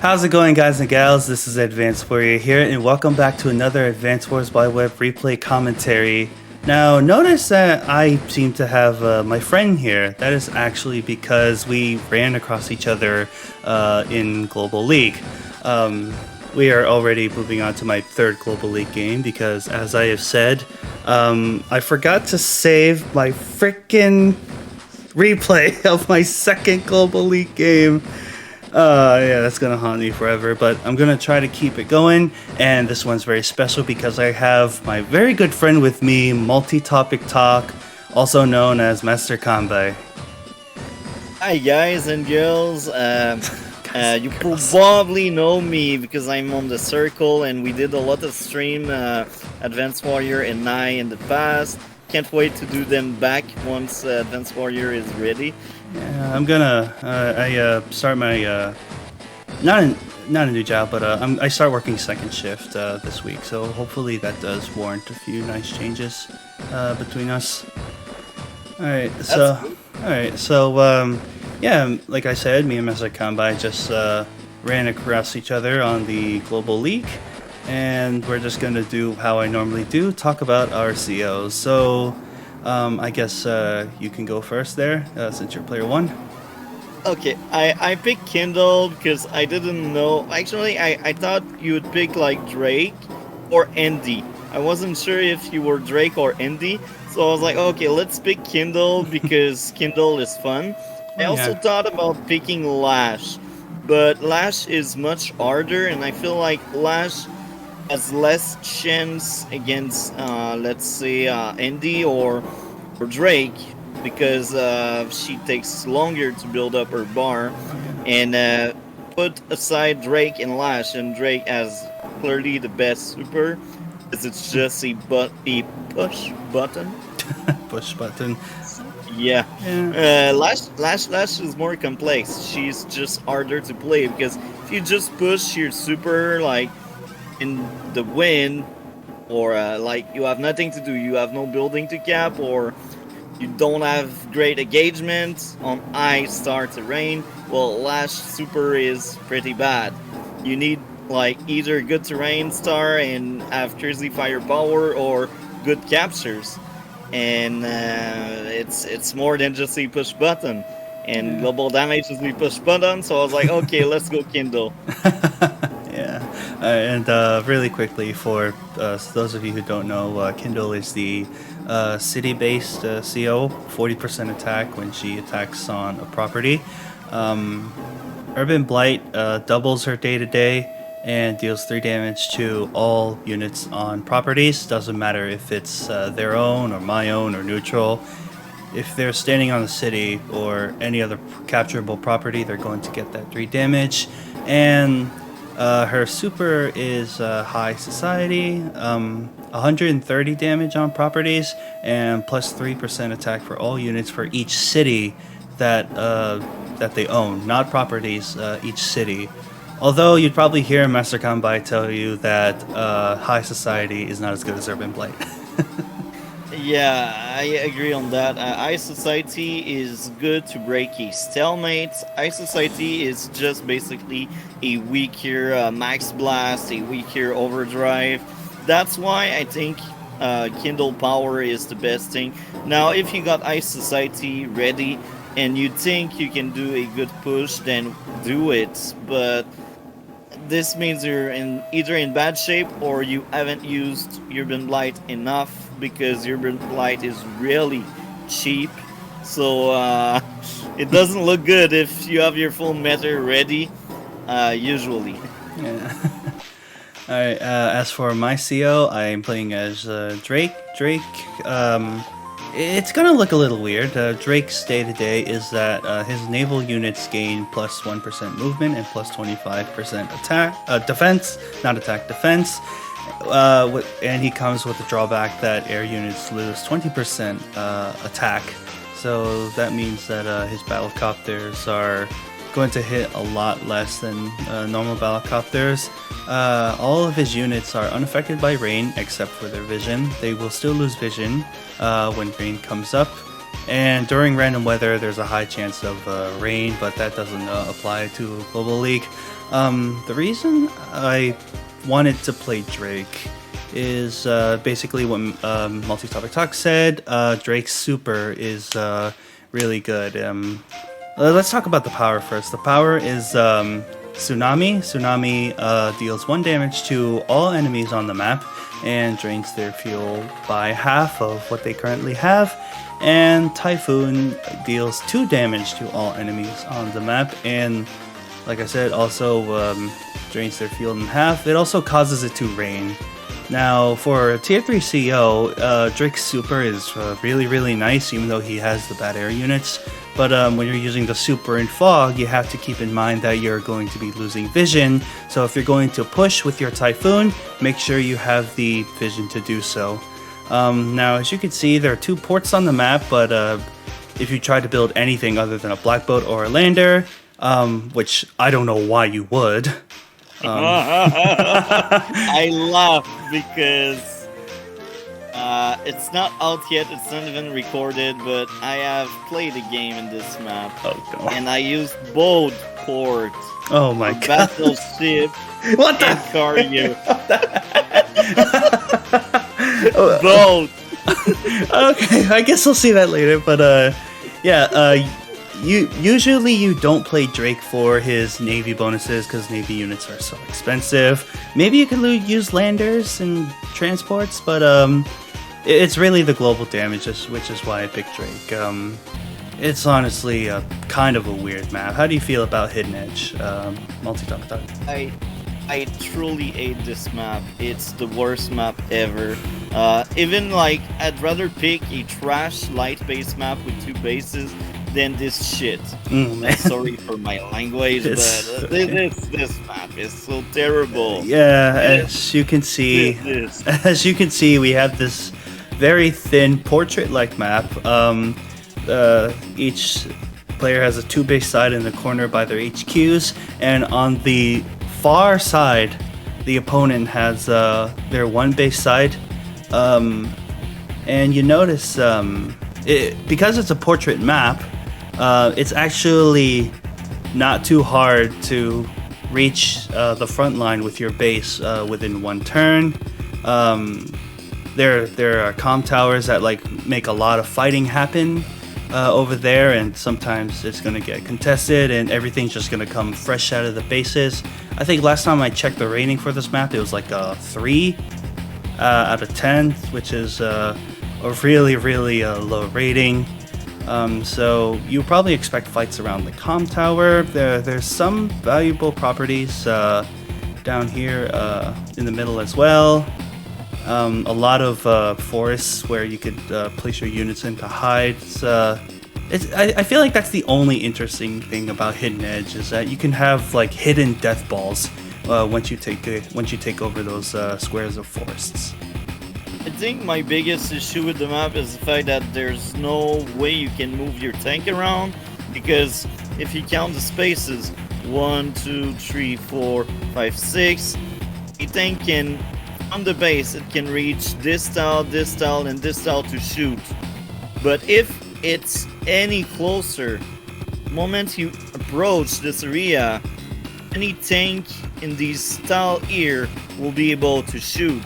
How's it going, guys and gals? This is Advanced Warrior here, and welcome back to another Advanced Wars by Web replay commentary. Now, notice that I seem to have my friend here. That is actually because we ran across each other in Global League. We are already moving on to my third Global League game because, as I have said, I forgot to save my freaking replay of my second Global League game. Yeah, that's gonna haunt me forever, but I'm gonna try to keep it going. And this one's very special because I have my very good friend with me, Multi-Topic Talk, also known as Master Kanbei. Hi guys and girls, you probably know me because I'm on the circle and we did a lot of stream Advanced Warrior and I in the past. Can't wait to do them back once Advanced Warrior is ready. Yeah, I'm gonna I start my not a new job, but I start working second shift this week, so hopefully that does warrant a few nice changes between us. All right, so yeah, like I said, me and Master Kanbei just ran across each other on the Global League, and we're just gonna do how I normally do, talk about our COs. So I guess you can go first there, since you're player one. Okay, I picked Kindle because I didn't know. Actually, I thought you would pick like Drake or Andy. I wasn't sure if you were Drake or Andy, so I was like, okay, let's pick Kindle because Kindle is fun. I also thought about picking Lash, but Lash is much harder, and I feel like Lash has less chance against, let's say, Andy or Drake, because she takes longer to build up her bar. And put aside Drake and Lash, and Drake has clearly the best super, because it's just a push button. Push button. Yeah. Lash is more complex. She's just harder to play because if you just push your super like in the wind, or like you have nothing to do, you have no building to cap, or you don't have great engagement on high star terrain, well, Lash super is pretty bad. You need like either good terrain star and have crazy firepower or good captures. And it's more than just a push button, and global damage is a push button, so I was like, okay, let's go Kindle. Yeah, and really quickly for those of you who don't know, Kindle is the city-based CO, 40% attack when she attacks on a property. Urban Blight doubles her day-to-day and deals 3 damage to all units on properties. Doesn't matter if it's their own or my own or neutral. If they're standing on the city or any other capturable property, they're going to get that 3 damage. And her super is High Society, 130 damage on properties, and plus 3% attack for all units for each city that they own, not properties, each city. Although you'd probably hear Master Kanbei tell you that High Society is not as good as Urban Blight. Yeah, I agree on that. High Society is good to break a stalemate. High Society is just basically a weaker Max Blast, a weaker Overdrive. That's why I think Kindle Power is the best thing. Now, if you got High Society ready and you think you can do a good push, then do it. But this means you're either in bad shape or you haven't used Urban Blight enough, because Urban Blight is really cheap. So it doesn't look good if you have your full meta ready, usually. Yeah. Alright, as for my CO, I'm playing as Drake. It's gonna look a little weird. Drake's day-to-day is that his naval units gain plus 1% movement and plus 25% attack, defense, not attack, defense. And he comes with the drawback that air units lose 20% attack. So that means that his battlecopters are going to hit a lot less than normal battlecopters. All of his units are unaffected by rain except for their vision. They will still lose vision when rain comes up. And during random weather, there's a high chance of rain, but that doesn't apply to Global League. The reason I wanted to play Drake is basically what Multi-Topic Talk said. Drake's super is really good. Let's talk about the power first. The power is Tsunami. Tsunami deals 1 damage to all enemies on the map and drains their fuel by half of what they currently have. And Typhoon deals 2 damage to all enemies on the map, and like I said, also drains their fuel in half. It also causes it to rain. Now, for Tier 3 CO, Drake's super is really, really nice, even though he has the bad air units. But when you're using the super in fog, you have to keep in mind that you're going to be losing vision. So if you're going to push with your Typhoon, make sure you have the vision to do so. Now, as you can see, there are 2 ports on the map, but if you try to build anything other than a black boat or a lander, which I don't know why you would. I laugh because it's not out yet, it's not even recorded, but I have played a game in this map. Oh, no. And I used both ports. Oh my god. Battleship What the? and cargo. Both. Okay, I guess we'll see that later, but usually you don't play Drake for his Navy bonuses because Navy units are so expensive. Maybe you could use landers and transports, but it's really the global damage, which is why I picked Drake. It's honestly kind of a weird map. How do you feel about Hidden Edge, Multi-Topic Talk? I truly hate this map. It's the worst map ever. Even like, I'd rather pick a trash light-based map with 2 bases than this shit. Man. Sorry for my language, but this map is so terrible. Yeah, as you can see, we have this very thin portrait-like map. Each player has a 2 base side in the corner by their HQs, and on the far side, the opponent has their 1 base side. And you notice, because it's a portrait map, it's actually not too hard to reach the front line with your base within 1 turn. There are comm towers that make a lot of fighting happen over there, and sometimes it's going to get contested and everything's just going to come fresh out of the bases. I think last time I checked the rating for this map, it was like a 3 out of 10, which is a really, really low rating. So you probably expect fights around the comm tower. There's some valuable properties down here in the middle as well. A lot of forests where you could place your units in to hide. I feel like that's the only interesting thing about Hidden Edge, is that you can have hidden death balls once you take over those squares of forests. I think my biggest issue with the map is the fact that there's no way you can move your tank around, because if you count the spaces, 1, 2, 3, 4, 5, 6, a tank can, on the base, it can reach this tile, and this tile to shoot. But if it's any closer, the moment you approach this area, any tank in these tile here will be able to shoot.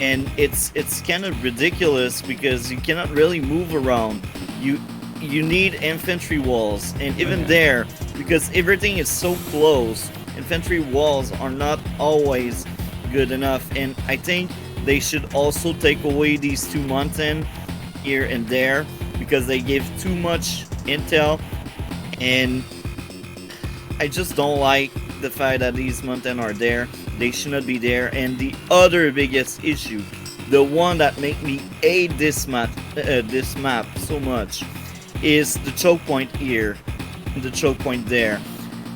And it's kind of ridiculous because you cannot really move around. You need infantry walls, and even there, because everything is so close, infantry walls are not always good enough. And I think they should also take away these 2 mountains here and there, because they give too much intel, and I just don't like the fact that these mountains are there. They should not be there. And the other biggest issue, the one that make me hate this map so much, is the choke point here and the choke point there.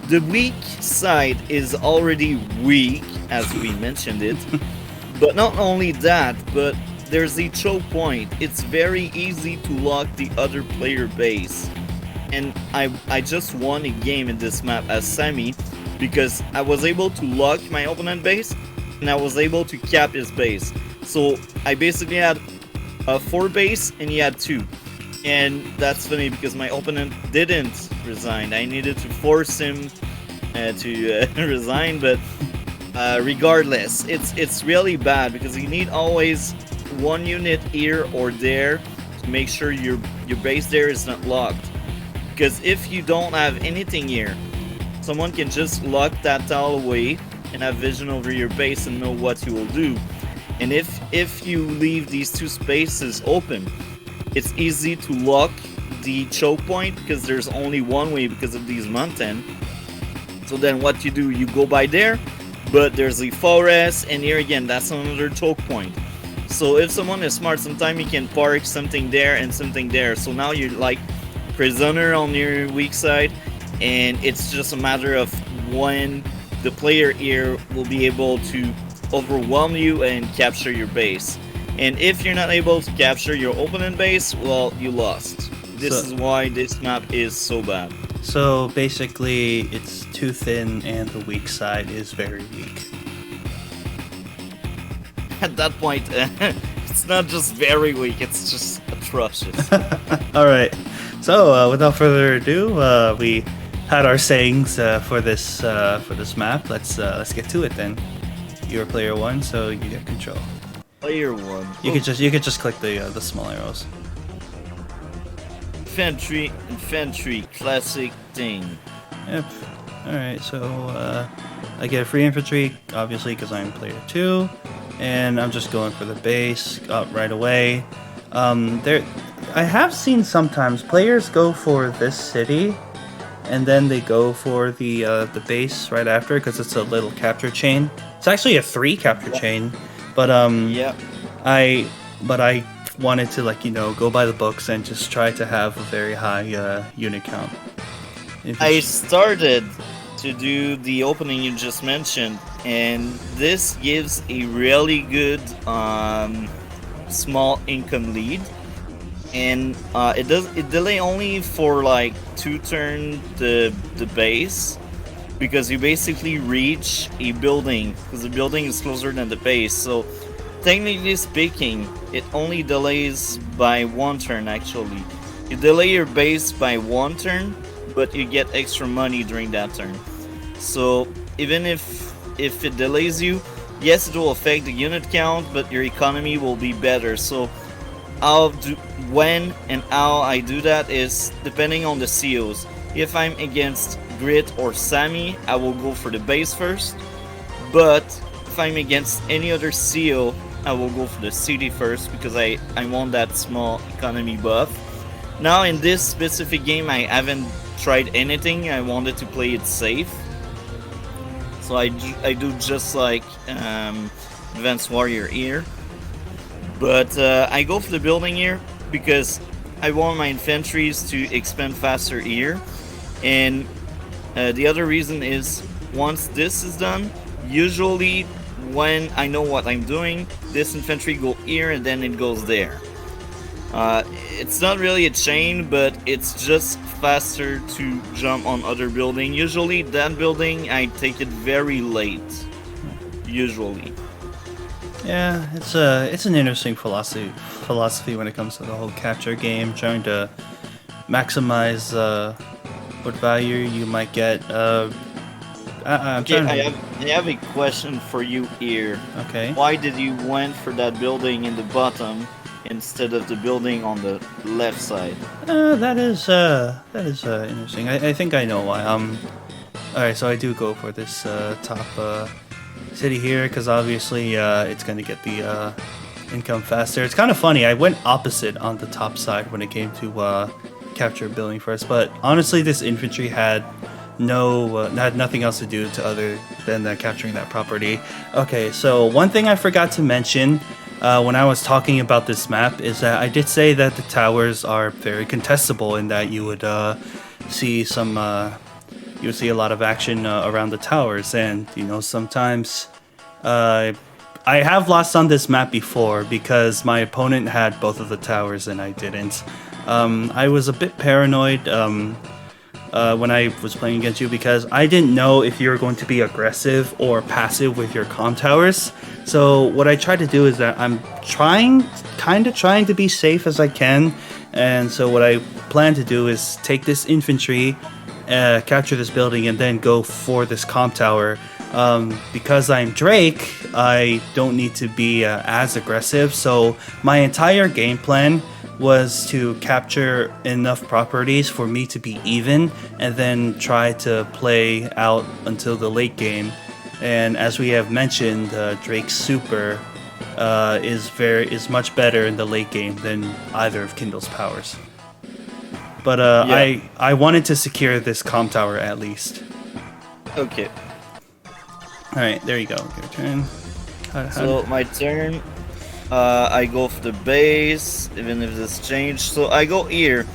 The weak side is already weak, as we mentioned it, but not only that, but there's the choke point. It's very easy to lock the other player base, and I just won a game in this map as Sammy, because I was able to lock my opponent base and I was able to cap his base. So I basically had a 4 base and he had 2. And that's funny because my opponent didn't resign. I needed to force him to resign, but regardless, it's really bad because you need always one unit here or there to make sure your base there is not locked. Because if you don't have anything here, someone can just lock that tile away and have vision over your base and know what you will do. And if you leave these two spaces open, it's easy to lock the choke point because there's only one way because of these mountains. So then what you do, you go by there, but there's the forest, and here again, that's another choke point. So if someone is smart, sometimes you can park something there and something there. So now you're like prisoner on your weak side, and it's just a matter of when the player here will be able to overwhelm you and capture your base. And if you're not able to capture your opponent base, well, you lost. This is why this map is so bad. So basically, it's too thin and the weak side is very weak. At that point, it's not just very weak, it's just atrocious. Alright, so without further ado, we had our sayings for this map. Let's get to it then. You're player 1, so you get control. Player 1. You could just click the small arrows. Infantry, classic thing. Yep. Alright, so I get a free infantry, obviously, because I'm player 2. And I'm just going for the base up right away. I have seen sometimes players go for this city, and then they go for the base right after because it's a little capture chain. It's actually a 3 capture chain, but I wanted to go by the books and just try to have a very high unit count. I started to do the opening you just mentioned, and this gives a really good small income lead, and it delay only for like 2 turns the base, because you basically reach a building because the building is closer than the base. So technically speaking, it only delays by 1 turn. Actually, you delay your base by 1 turn, but you get extra money during that turn. So even if it delays you, yes, it will affect the unit count, but your economy will be better. So when and how I do that is depending on the COs. If I'm against Grit or Sammy, I will go for the base first. But if I'm against any other CO, I will go for the city first because I want that small economy buff. Now in this specific game, I haven't tried anything. I wanted to play it safe. So I do just like Advanced Warrior here. But I go for the building here because I want my infantries to expand faster here. And the other reason is once this is done, usually when I know what I'm doing, this infantry go here and then it goes there. It's not really a chain, but it's just faster to jump on other building. Usually that building I take it very late. Usually. Yeah, it's an interesting philosophy when it comes to the whole capture game, trying to maximize what value you might get. I have a question for you here. Okay. Why did you went for that building in the bottom instead of the building on the left side? That is interesting. I think I know why. Alright, so I do go for this top city here because obviously it's going to get the income faster. It's kind of funny. I went opposite on the top side when it came to capture building first, but honestly, this infantry had nothing else to do to other than capturing that property. Okay, so one thing I forgot to mention when I was talking about this map is that I did say that the towers are very contestable in that you would see a lot of action around the towers, and sometimes I have lost on this map before because my opponent had both of the towers and I didn't. I was a bit paranoid when I was playing against you because I didn't know if you were going to be aggressive or passive with your comm towers. So what I try to do is that I'm trying to be safe as I can, And so what I plan to do is take this infantry, capture this building, and then go for this comp tower. Because I'm Drake, I don't need to be as aggressive. So my entire game plan was to capture enough properties for me to be even, and then try to play out until the late game. And as we have mentioned, Drake's super is much better in the late game than either of Kindle's powers. But Yeah. I wanted to secure this comm tower at least. Okay. All right, there you go. Your turn. So my turn. I go for the base, even if this changed. So I go here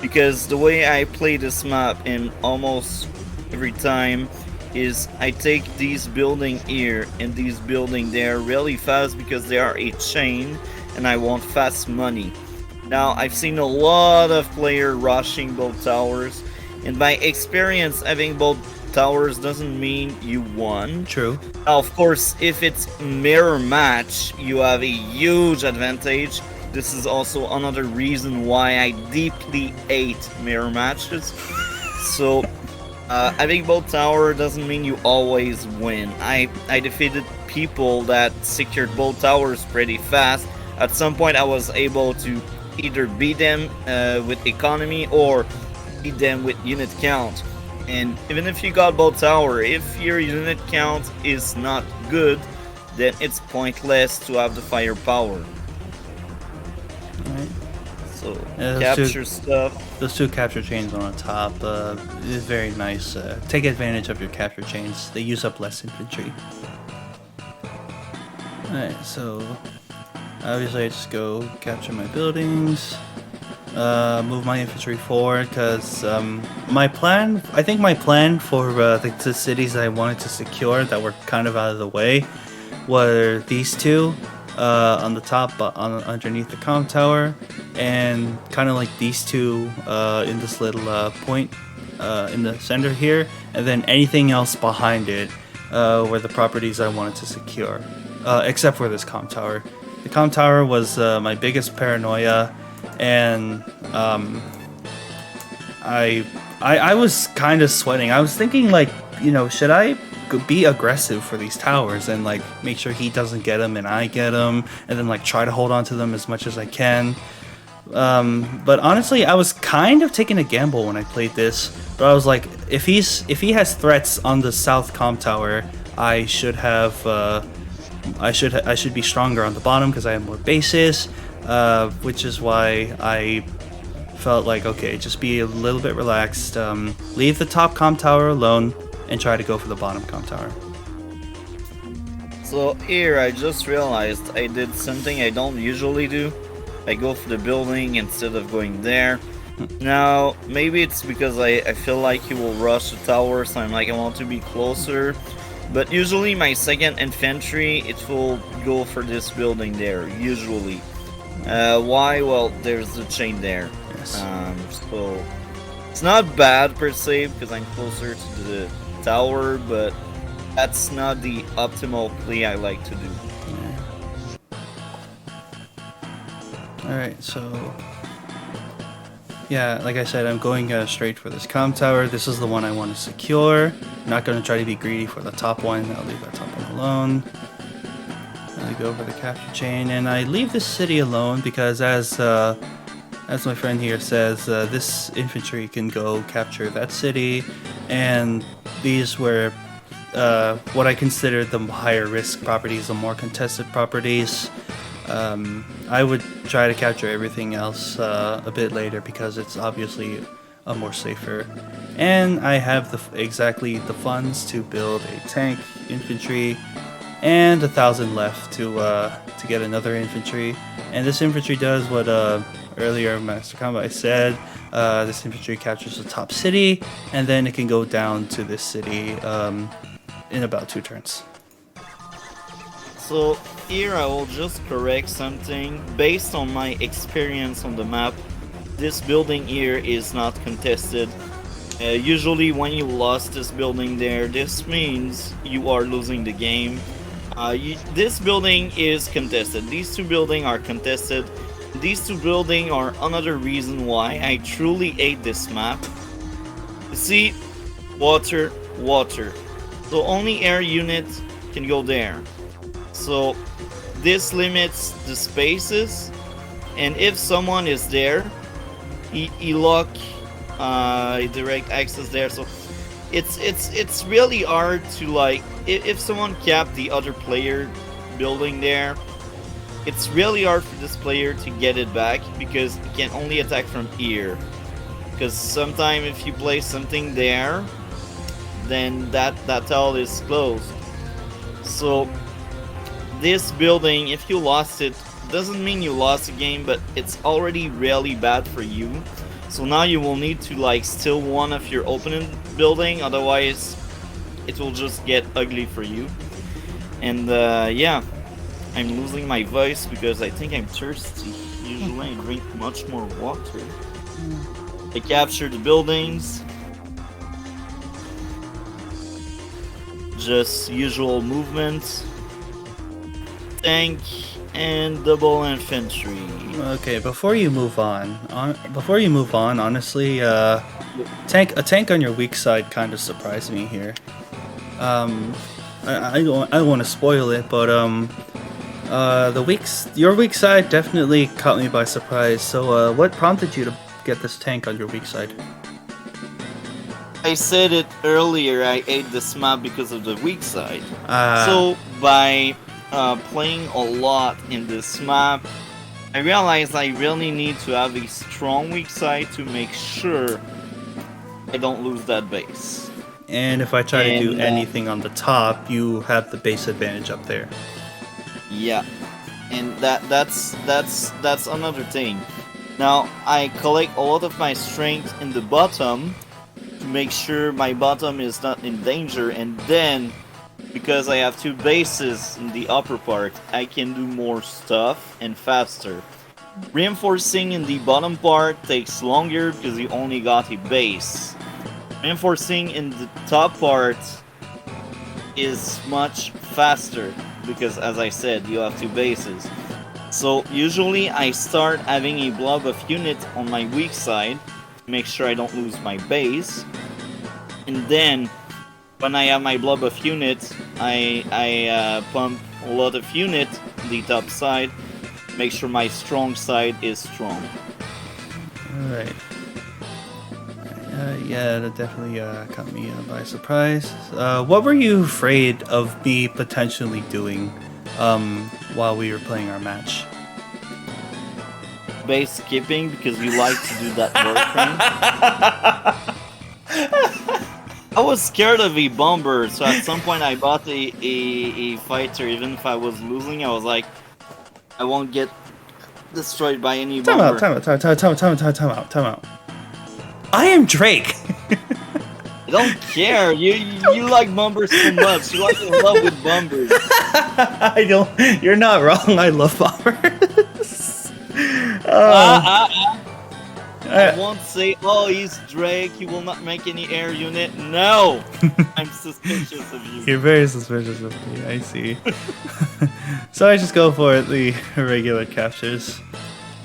because the way I play this map in almost every time is I take these building here and these building there really fast because they are a chain and I want fast money. Now I've seen a lot of players rushing both towers, and by experience having both towers doesn't mean you won. True. Now, of course, if it's mirror match, you have a huge advantage. This is also another reason why I deeply hate mirror matches. So, having both tower doesn't mean you always win. I defeated people that secured both towers pretty fast. At some point, I was able to either beat them with economy or beat them with unit count. And even if you got both tower, if your unit count is not good, then it's pointless to have the firepower. Alright. So Yeah, capture stuff. Those two capture chains on the top is very nice. Take advantage of your capture chains. They use up less infantry. Alright, so obviously I just go capture my buildings. Move my infantry forward because my plan, I think my plan for the cities I wanted to secure that were kind of out of the way were these two on the top, underneath the comm tower, and kind of like these two in this little point in the center here, and then anything else behind it were the properties I wanted to secure, except for this comm tower. The comm tower was my biggest paranoia. And I was kind of sweating. I was thinking, like, you know, should I be aggressive for these towers and like make sure he doesn't get them and I get them, and then like try to hold on to them as much as I can. But honestly, I was kind of taking a gamble when I played this. But I was like, if he has threats on the south comm tower, I should have I should be stronger on the bottom because I have more bases. Which is why I felt like, okay, just be a little bit relaxed, leave the top comm tower alone, and try to go for the bottom comm tower. So here I just realized I did something I don't usually do. I go for the building instead of going there. Now, maybe it's because I feel like he will rush the tower, so I'm like, I want to be closer. But usually my second infantry, it will go for this building there, usually. Why? Well, there's the chain there. Yes. So it's not bad per se because I'm closer to the tower, but that's not the optimal play I like to do. Yeah. Alright, so yeah, like I said, I'm going straight for this comm tower. This is the one I want to secure. I'm not going to try to be greedy for the top one. I'll leave that top one alone. I go for the capture chain, and I leave this city alone because, as my friend here says, this infantry can go capture that city, and these were what I considered the higher risk properties, the more contested properties. I would try to capture everything else a bit later because it's obviously a more safer, and I have exactly the funds to build a tank, infantry, and 1,000 left to get another infantry. And this infantry does what earlier Master Kanbei said. This infantry captures the top city, and then it can go down to this city in about 2 turns. So here I will just correct something. Based on my experience on the map, this building here is not contested. Usually when you lost this building there, this means you are losing the game. This building is contested. These two buildings are contested. These two buildings are another reason why I truly hate this map. You see, water, water. So only air units can go there. So this limits the spaces, and if someone is there, he lock direct access there. So it's really hard to like if someone cap the other player building there. It's really hard for this player to get it back because he can only attack from here. Because sometimes if you place something there, then that tile is closed. So this building, if you lost it, doesn't mean you lost the game, but it's already really bad for you. So now you will need to like steal one of your opponent building, otherwise it will just get ugly for you. And yeah. I'm losing my voice because I think I'm thirsty. Usually I drink much more water. I capture the buildings. Just usual movements. Tank and double infantry. Okay, before you move on, honestly, a tank on your weak side kind of surprised me here. I don't want to spoil it, but your weak side definitely caught me by surprise. So, what prompted you to get this tank on your weak side? I said it earlier, I ate this map because of the weak side. So, by playing a lot in this map, I realized I really need to have a strong weak side to make sure I don't lose that base. And if I try to do anything on the top, you have the base advantage up there. Yeah, and that's another thing. Now I collect a lot of my strength in the bottom to make sure my bottom is not in danger, and then because I have two bases in the upper part, I can do more stuff and faster. Reinforcing in the bottom part takes longer because you only got a base. Reinforcing in the top part is much faster because, as I said, you have two bases. So usually I start having a blob of units on my weak side to make sure I don't lose my base, and then when I have my blob of units, I pump a lot of units on the top side, make sure my strong side is strong. Alright. Yeah, that definitely caught me by surprise. What were you afraid of me potentially doing while we were playing our match? Base skipping, because you like to do that work thing. I was scared of a bomber, so at some point I bought a fighter. Even if I was losing, I was like, I won't get destroyed by any bomber. Time out. I am Drake. I don't care. You like bombers so much. You like in love with bombers. I don't. You're not wrong. I love bombers. I won't say, oh, he's Drake. He will not make any air unit. No, I'm suspicious of you. You're very suspicious of me. I see. So I just go for the regular captures.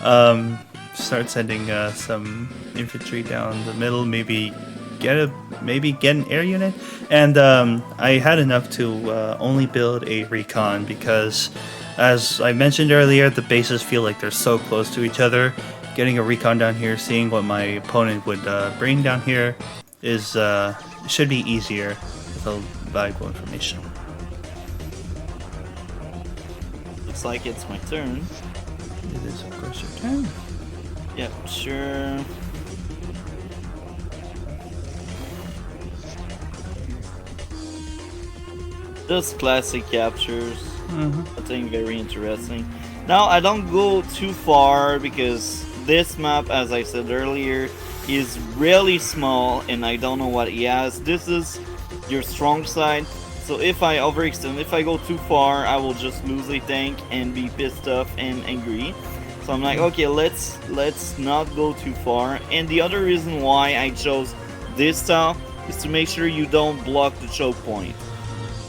Start sending some infantry down the middle, maybe get an air unit, and I had enough to only build a recon because, as I mentioned earlier, the bases feel like they're so close to each other. Getting a recon down here, seeing what my opponent would bring down here is should be easier with a valuable information. Looks like it's my turn. It is, of course, your turn. Yep, sure. Just classic captures. Nothing very interesting. Now, I don't go too far because this map, as I said earlier, is really small and I don't know what he has. This is your strong side. So if I overextend, if I go too far, I will just lose a tank and be pissed off and angry. So I'm like, okay, let's not go too far. And the other reason why I chose this style is to make sure you don't block the choke point.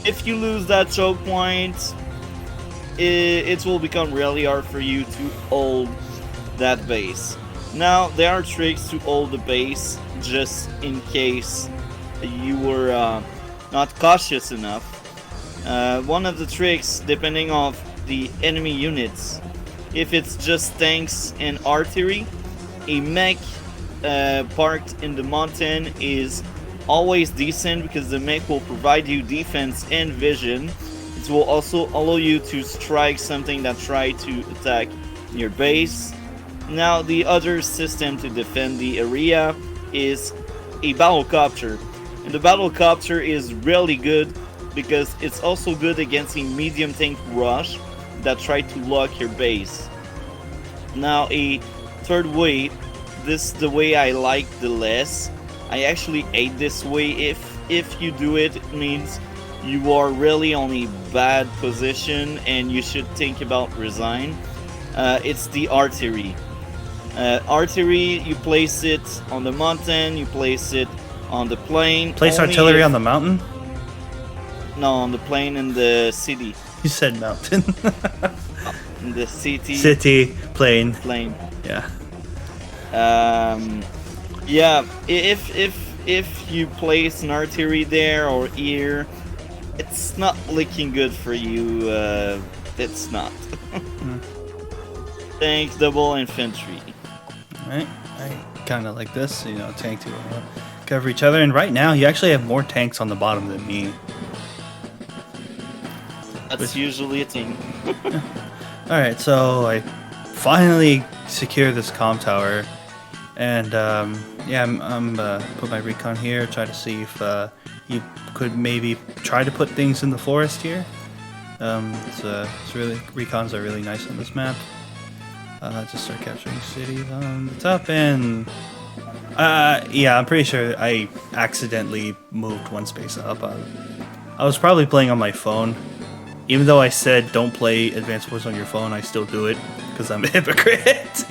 If you lose that choke point, it will become really hard for you to hold that base. Now there are tricks to hold the base just in case you were not cautious enough. One of the tricks, depending on the enemy units, if it's just tanks and artillery, a mech parked in the mountain is always decent because the mech will provide you defense and vision. It will also allow you to strike something that try to attack your base. Now the other system to defend the area is a battlecopter, and the battlecopter is really good because it's also good against a medium tank rush that try to lock your base. Now a third way, this is the way I like the less. I actually hate this way. If you do it, it means you are really on a bad position and you should think about resign. It's the artillery. Artillery, you place it on the mountain, you place it on the plain. Place artillery on the mountain? No, on the plain in the city. You said mountain. In the city. City, plain. Plain. Yeah. Yeah. If you place an artillery there or here, it's not looking good for you. It's not. Tanks, double infantry. Alright, I kind of like this, you know, tank to cover each other. And right now, you actually have more tanks on the bottom than me. That's usually a thing. Alright, so I finally secure this comm tower. And, yeah, I'm put my recon here, try to see if you could maybe try to put things in the forest here. It's really, recons are really nice on this map. Just start capturing cities on the top, and yeah, I'm pretty sure I accidentally moved one space up. I was probably playing on my phone. Even though I said don't play Advanced Wars on your phone, I still do it because I'm a hypocrite.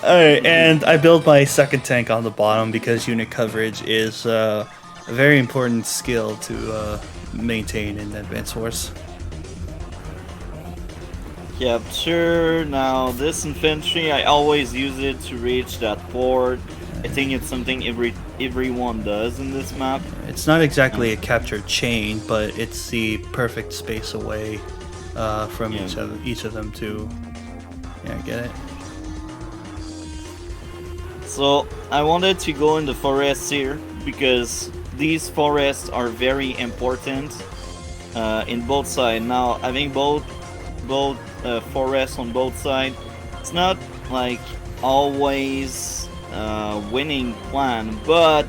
Alright, and I built my second tank on the bottom because unit coverage is a very important skill to maintain in Advanced Wars. Capture. Now this infantry, I always use it to reach that port. I think it's something everyone does in this map. It's not exactly a capture chain, but it's the perfect space away from each of them to get it. So I wanted to go in the forests here because these forests are very important in both sides. Now having both forests on both sides, it's not like always winning plan, but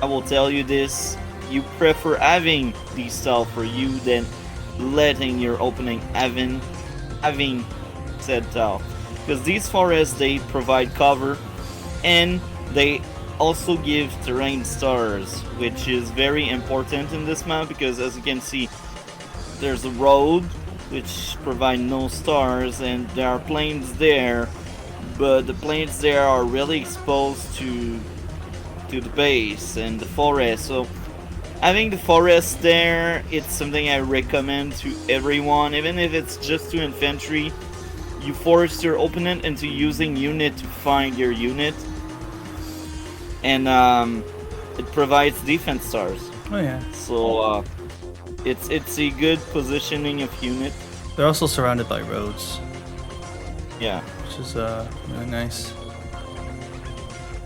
I will tell you this: you prefer having these style for you than letting your opponent having said tile, because these forests, they provide cover and they also give terrain stars, which is very important in this map because, as you can see, there's a road which provide no stars, and there are plains there, but the plains there are really exposed to the base and the forest. So having the forest there, it's something I recommend to everyone. Even if it's just to infantry, you force your opponent into using unit to find your unit, and it provides defense stars. Oh yeah. So it's a good positioning of unit. They're also surrounded by roads. Yeah. Which is really nice.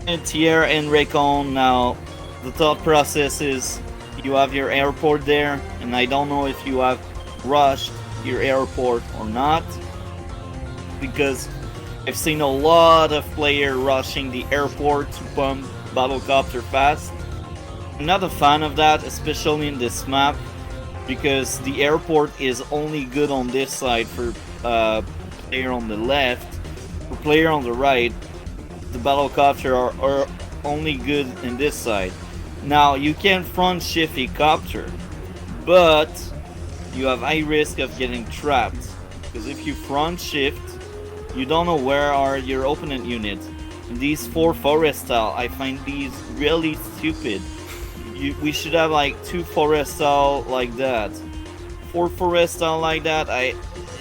And Tier and Recon, now the thought process is you have your airport there, and I don't know if you have rushed your airport or not, because I've seen a lot of players rushing the airport to pump battlecopter fast. I'm not a fan of that, especially in this map, because the airport is only good on this side for player on the left. For player on the right, the battlecopter are only good in this side. Now you can front shift a copter, but you have high risk of getting trapped, because if you front shift, you don't know where are your opponent units. And these 4 forest style, I find these really stupid. We should have like 2 forest style like that. 4 forest style like that,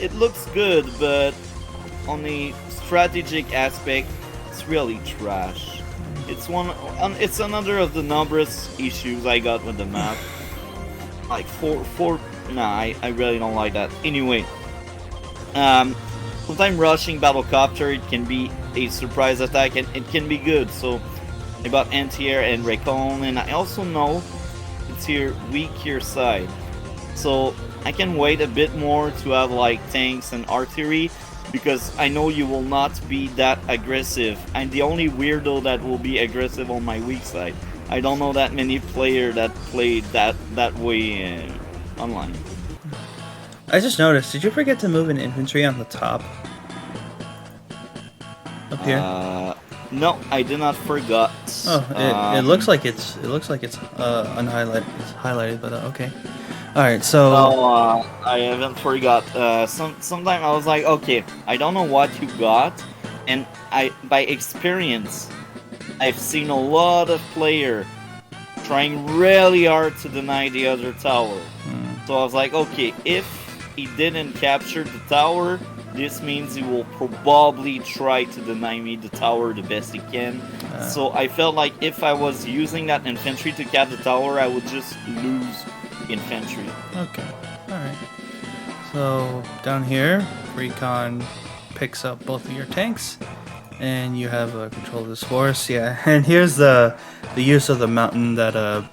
it looks good, but on a strategic aspect, it's really trash. It's another of the numerous issues I got with the map. Like I really don't like that. Anyway, sometimes rushing battlecopter, it can be a surprise attack and it can be good. So about anti-air and recon, and I also know it's your weaker side. So I can wait a bit more to have like tanks and artillery, because I know you will not be that aggressive. I'm the only weirdo that will be aggressive on my weak side. I don't know that many players that played that way online. I just noticed, did you forget to move an infantry on the top? Up here? No, I did not forget. Oh, it looks like it's unhighlighted. It's highlighted, but okay. All right, so. No, I haven't forgot. Sometime I was like, okay, I don't know what you got, and by experience, I've seen a lot of players trying really hard to deny the other tower. So I was like, okay, if he didn't capture the tower, this means he will probably try to deny me the tower the best he can. So I felt like if I was using that infantry to cap the tower, I would just lose infantry. Okay, alright. So down here, Recon picks up both of your tanks, and you have control of this force. Yeah, and here's the use of the mountain that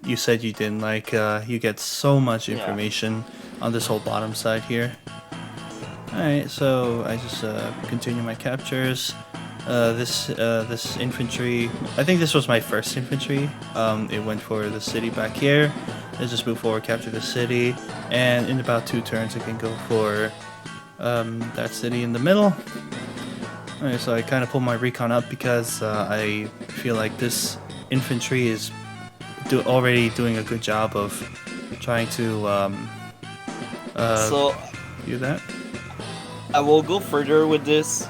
you said you didn't like. You get so much information on this whole bottom side here. Alright, so I just continue my captures. This infantry, I think this was my first infantry. It went for the city back here. Let's just move forward, capture the city, and in about 2 turns it can go for that city in the middle. Alright, so I kind of pull my recon up because I feel like this infantry is already doing a good job of trying to do that. I will go further with this.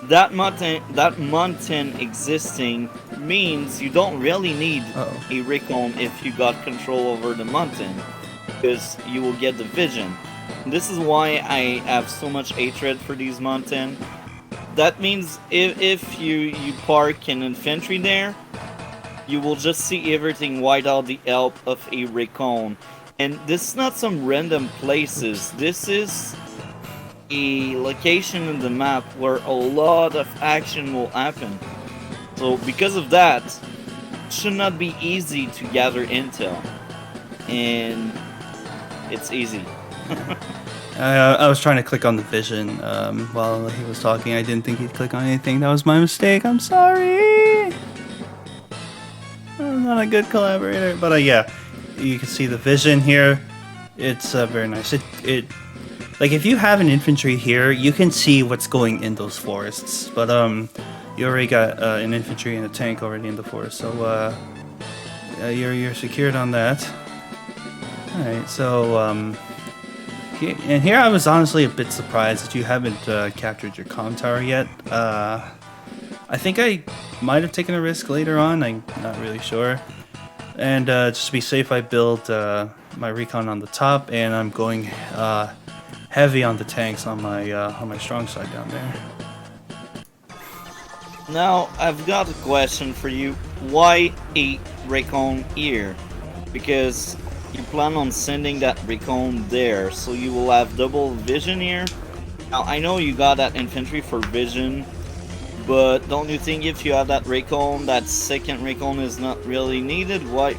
That mountain existing means you don't really need a recon if you got control over the mountain, because you will get the vision. This is why I have so much hatred for these mountains. That means if you park an infantry there, you will just see everything without the help of a recon. And this is not some random places. This is a location in the map where a lot of action will happen. So because of that, it should not be easy to gather intel. And it's easy. I was trying to click on the vision while he was talking. I didn't think he'd click on anything. That was my mistake. I'm sorry. I'm not a good collaborator. But yeah, you can see the vision here. It's very nice. It like if you have an infantry here, you can see what's going in those forests. But you already got an infantry and a tank already in the forest, so you're secured on that. All right, so and here I was honestly a bit surprised that you haven't captured your comm tower yet. I think I might have taken a risk later on. I'm not really sure. And just to be safe, I built my recon on the top, and I'm going heavy on the tanks on my strong side down there. Now I've got a question for you. Why a recon here? Because you plan on sending that recon there, so you will have double vision here. Now I know you got that infantry for vision, but don't you think if you have that recon, that second recon is not really needed? Why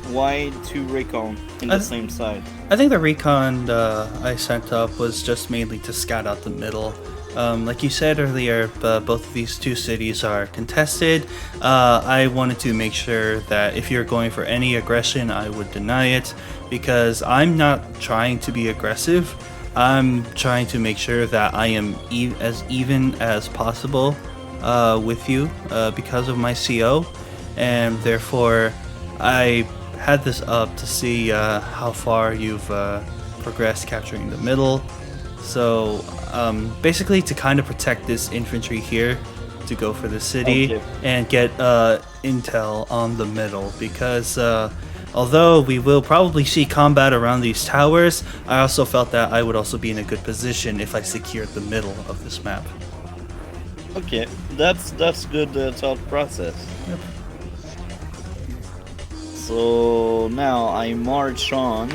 2 recon in the same side? I think the recon I sent up was just mainly to scout out the middle. Like you said earlier, both of these 2 cities are contested. I wanted to make sure that if you're going for any aggression, I would deny it, because I'm not trying to be aggressive. I'm trying to make sure that I am as even as possible with you because of my CO, and therefore I had this up to see how far you've progressed capturing the middle. So basically to kind of protect this infantry here to go for the city and get intel on the middle, because although we will probably see combat around these towers, I also felt that I would also be in a good position if I secured the middle of this map. Okay, that's good thought process. Yep. So now I march on.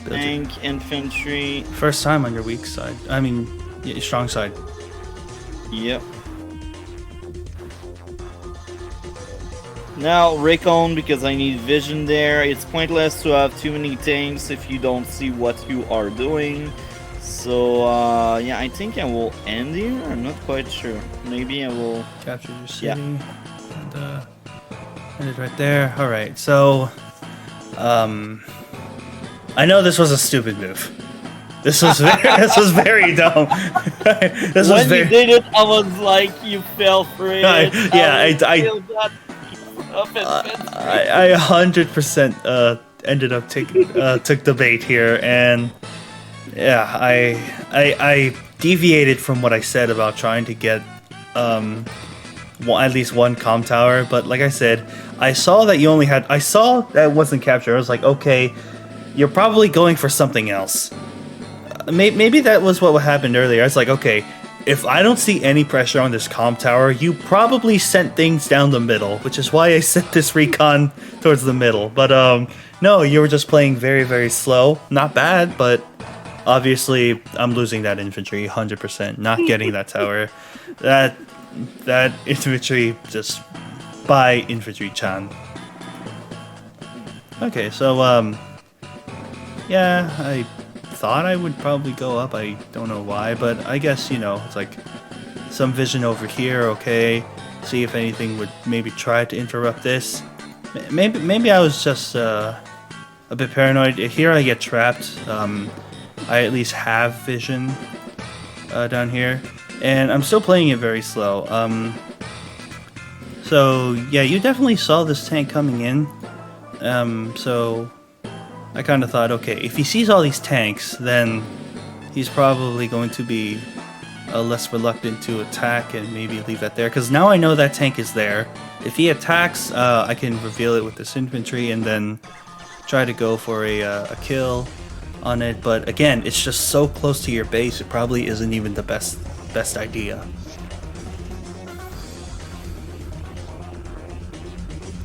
Tank, infantry. First time on your weak side. I mean, yeah, strong side. Yep. Now recon because I need vision there. It's pointless to have too many tanks if you don't see what you are doing. So yeah, I think I will end here. I'm not quite sure. Maybe I will Capture your city. Yeah. And end it right there. Alright, so I know this was a stupid move. This was very dumb. This was when you did it, I was like, you fell for it. I 100% ended up took the bait here, and yeah, I deviated from what I said about trying to get at least one comm tower, but like I said, I saw that you only had. I saw that it wasn't captured. I was like, okay, you're probably going for something else. Maybe that was what happened earlier. I was like, okay, if I don't see any pressure on this comm tower, you probably sent things down the middle, which is why I sent this recon towards the middle. But no, you were just playing very, very slow. Not bad, but obviously I'm losing that infantry 100%. Not getting that tower. That infantry, just by infantry-chan. Okay, so yeah, I thought I would probably go up. I don't know why, but I guess, you know, it's like some vision over here. Okay, see if anything would maybe try to interrupt this. Maybe I was just a bit paranoid. Here I get trapped. I at least have vision down here, and I'm still playing it very slow. So yeah, you definitely saw this tank coming in. So I kind of thought, okay, if he sees all these tanks, then he's probably going to be less reluctant to attack and maybe leave that there. Because now I know that tank is there. If he attacks, I can reveal it with this infantry and then try to go for a kill on it. But again, it's just so close to your base, it probably isn't even the best idea.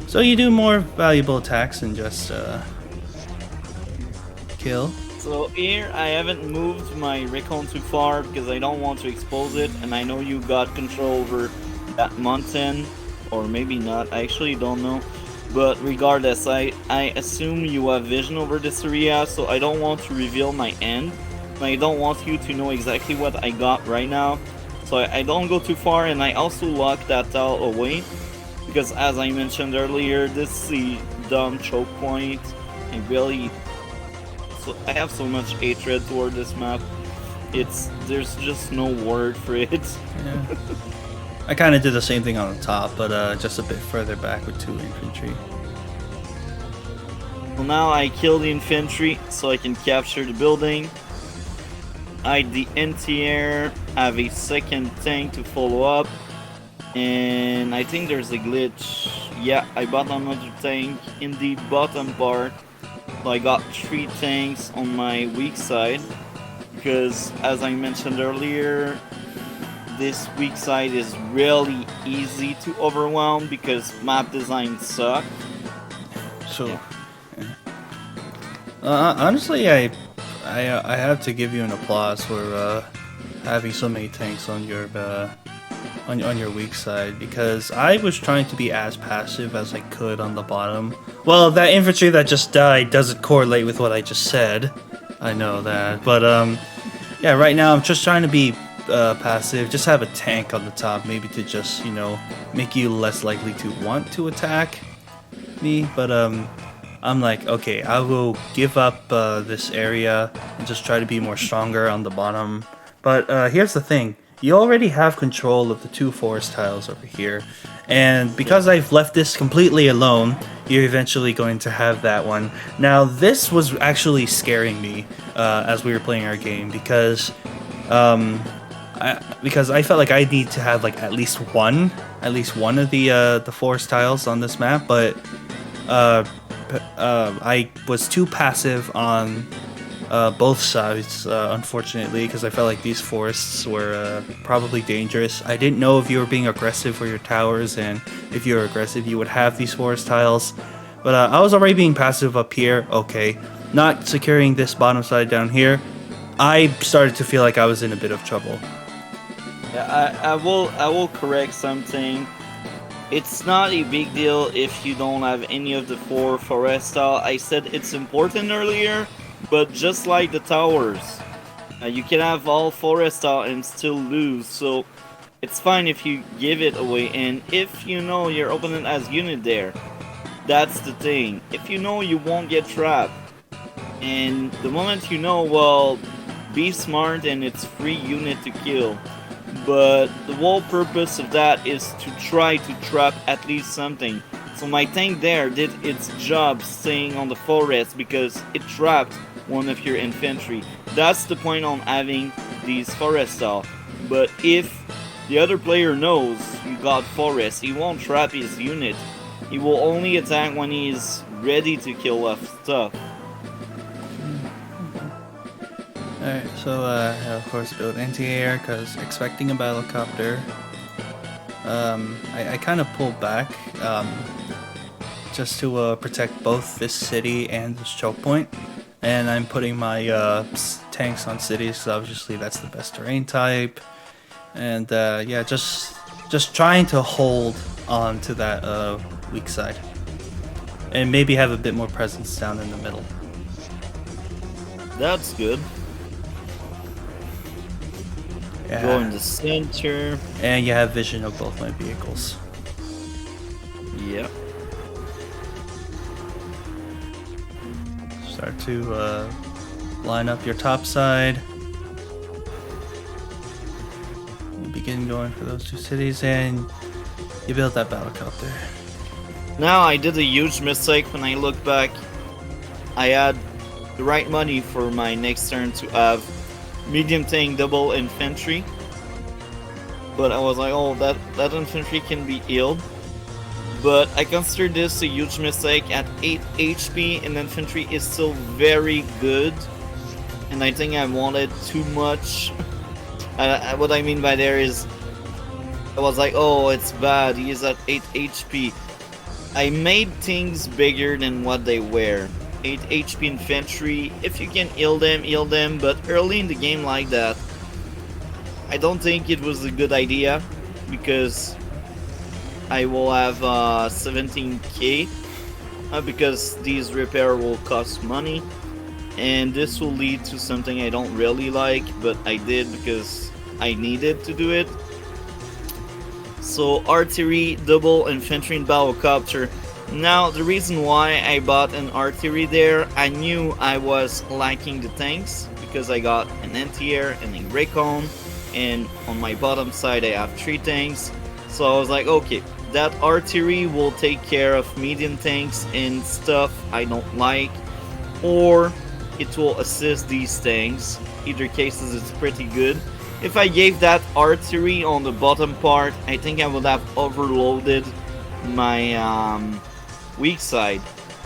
So you do more valuable attacks and just kill. So here I haven't moved my recon too far because I don't want to expose it, and I know you got control over that mountain, or maybe not, I actually don't know. But regardless, I assume you have vision over this area, so I don't want to reveal my end. I don't want you to know exactly what I got right now. So I don't go too far, and I also lock that tile away. Because as I mentioned earlier, this is the dumb choke point. I have so much hatred toward this map. There's just no word for it. Yeah. I kind of did the same thing on the top, but just a bit further back with 2 infantry. Well, now I kill the infantry so I can capture the building. Hide the anti-air, have a second tank to follow up. And I think there's a glitch. Yeah, I bought another tank in the bottom part. So I got 3 tanks on my weak side. Because as I mentioned earlier, this weak side is really easy to overwhelm because map design sucks. So, yeah. Honestly, I have to give you an applause for having so many tanks on your on your weak side, because I was trying to be as passive as I could on the bottom. Well, that infantry that just died doesn't correlate with what I just said. I know that, but yeah, right now I'm just trying to be passive, just have a tank on the top, maybe to just, you know, make you less likely to want to attack me. But I'm like, okay, I will give up this area and just try to be more stronger on the bottom. But here's the thing. You already have control of the 2 forest tiles over here, and because I've left this completely alone, you're eventually going to have that one. Now, this was actually scaring me as we were playing our game, because I felt like I need to have like at least one of the forest tiles on this map, but I was too passive on both sides, unfortunately, because I felt like these forests were probably dangerous. I didn't know if you were being aggressive for your towers, and if you were aggressive, you would have these forest tiles. But I was already being passive up here. Okay, not securing this bottom side down here. I started to feel like I was in a bit of trouble. Yeah, I will correct something. It's not a big deal if you don't have any of the 4 forest tile. I said it's important earlier, but just like the towers, you can have all forest tile and still lose. So it's fine if you give it away, and if you know your opponent has unit there, that's the thing. If you know you won't get trapped, and the moment you know, well, be smart and it's free unit to kill. But the whole purpose of that is to try to trap at least something. So my tank there did its job staying on the forest because it trapped one of your infantry. That's the point on having these forest tile. But if the other player knows you got forest, he won't trap his unit. He will only attack when he's ready to kill off stuff. Alright, so of course build anti-air because expecting a battlecopter. I kind of pulled back just to protect both this city and this choke point. And I'm putting my tanks on cities because obviously that's the best terrain type. And yeah, just trying to hold on to that weak side. And maybe have a bit more presence down in the middle. That's good. Yeah. Go in the center. And you have vision of both my vehicles. Yep. Start to line up your top side. You begin going for those 2 cities, and you build that battlecopter. Now I did a huge mistake when I look back. I had the right money for my next turn to have medium tank double infantry, but I was like, oh, that infantry can be healed. But I consider this a huge mistake. At 8 HP, and infantry is still very good, and I think I wanted too much. What I mean by there is, I was like, oh, it's bad, he is at 8 HP. I made things bigger than what they were. 8 HP infantry, if you can heal them, but early in the game like that, I don't think it was a good idea, because I will have 17k, because these repair will cost money, and this will lead to something I don't really like, but I did because I needed to do it. So artillery, double infantry and battlecopter. Now, the reason why I bought an artillery there, I knew I was lacking the tanks because I got an anti-air and a recon, and on my bottom side I have 3 tanks. So I was like, okay, that artillery will take care of medium tanks and stuff I don't like, or it will assist these tanks. Either cases, it's pretty good. If I gave that artillery on the bottom part, I think I would have overloaded my weak side,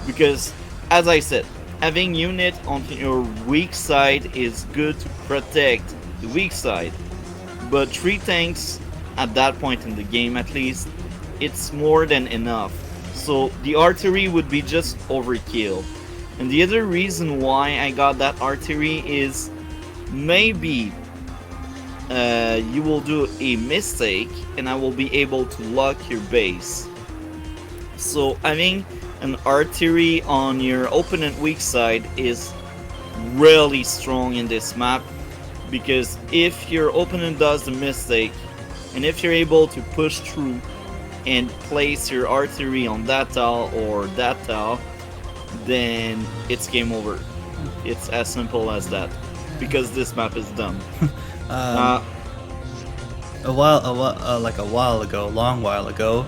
because as I said, having unit on your weak side is good to protect the weak side, but 3 tanks at that point in the game, at least, it's more than enough. So the artillery would be just overkill. And the other reason why I got that artillery is maybe you will do a mistake and I will be able to lock your base. So having an artillery on your opponent weak side is really strong in this map, because if your opponent does a mistake and if you're able to push through and place your artillery on that tile or that tile, then it's game over. It's as simple as that, because this map is dumb. A long while ago,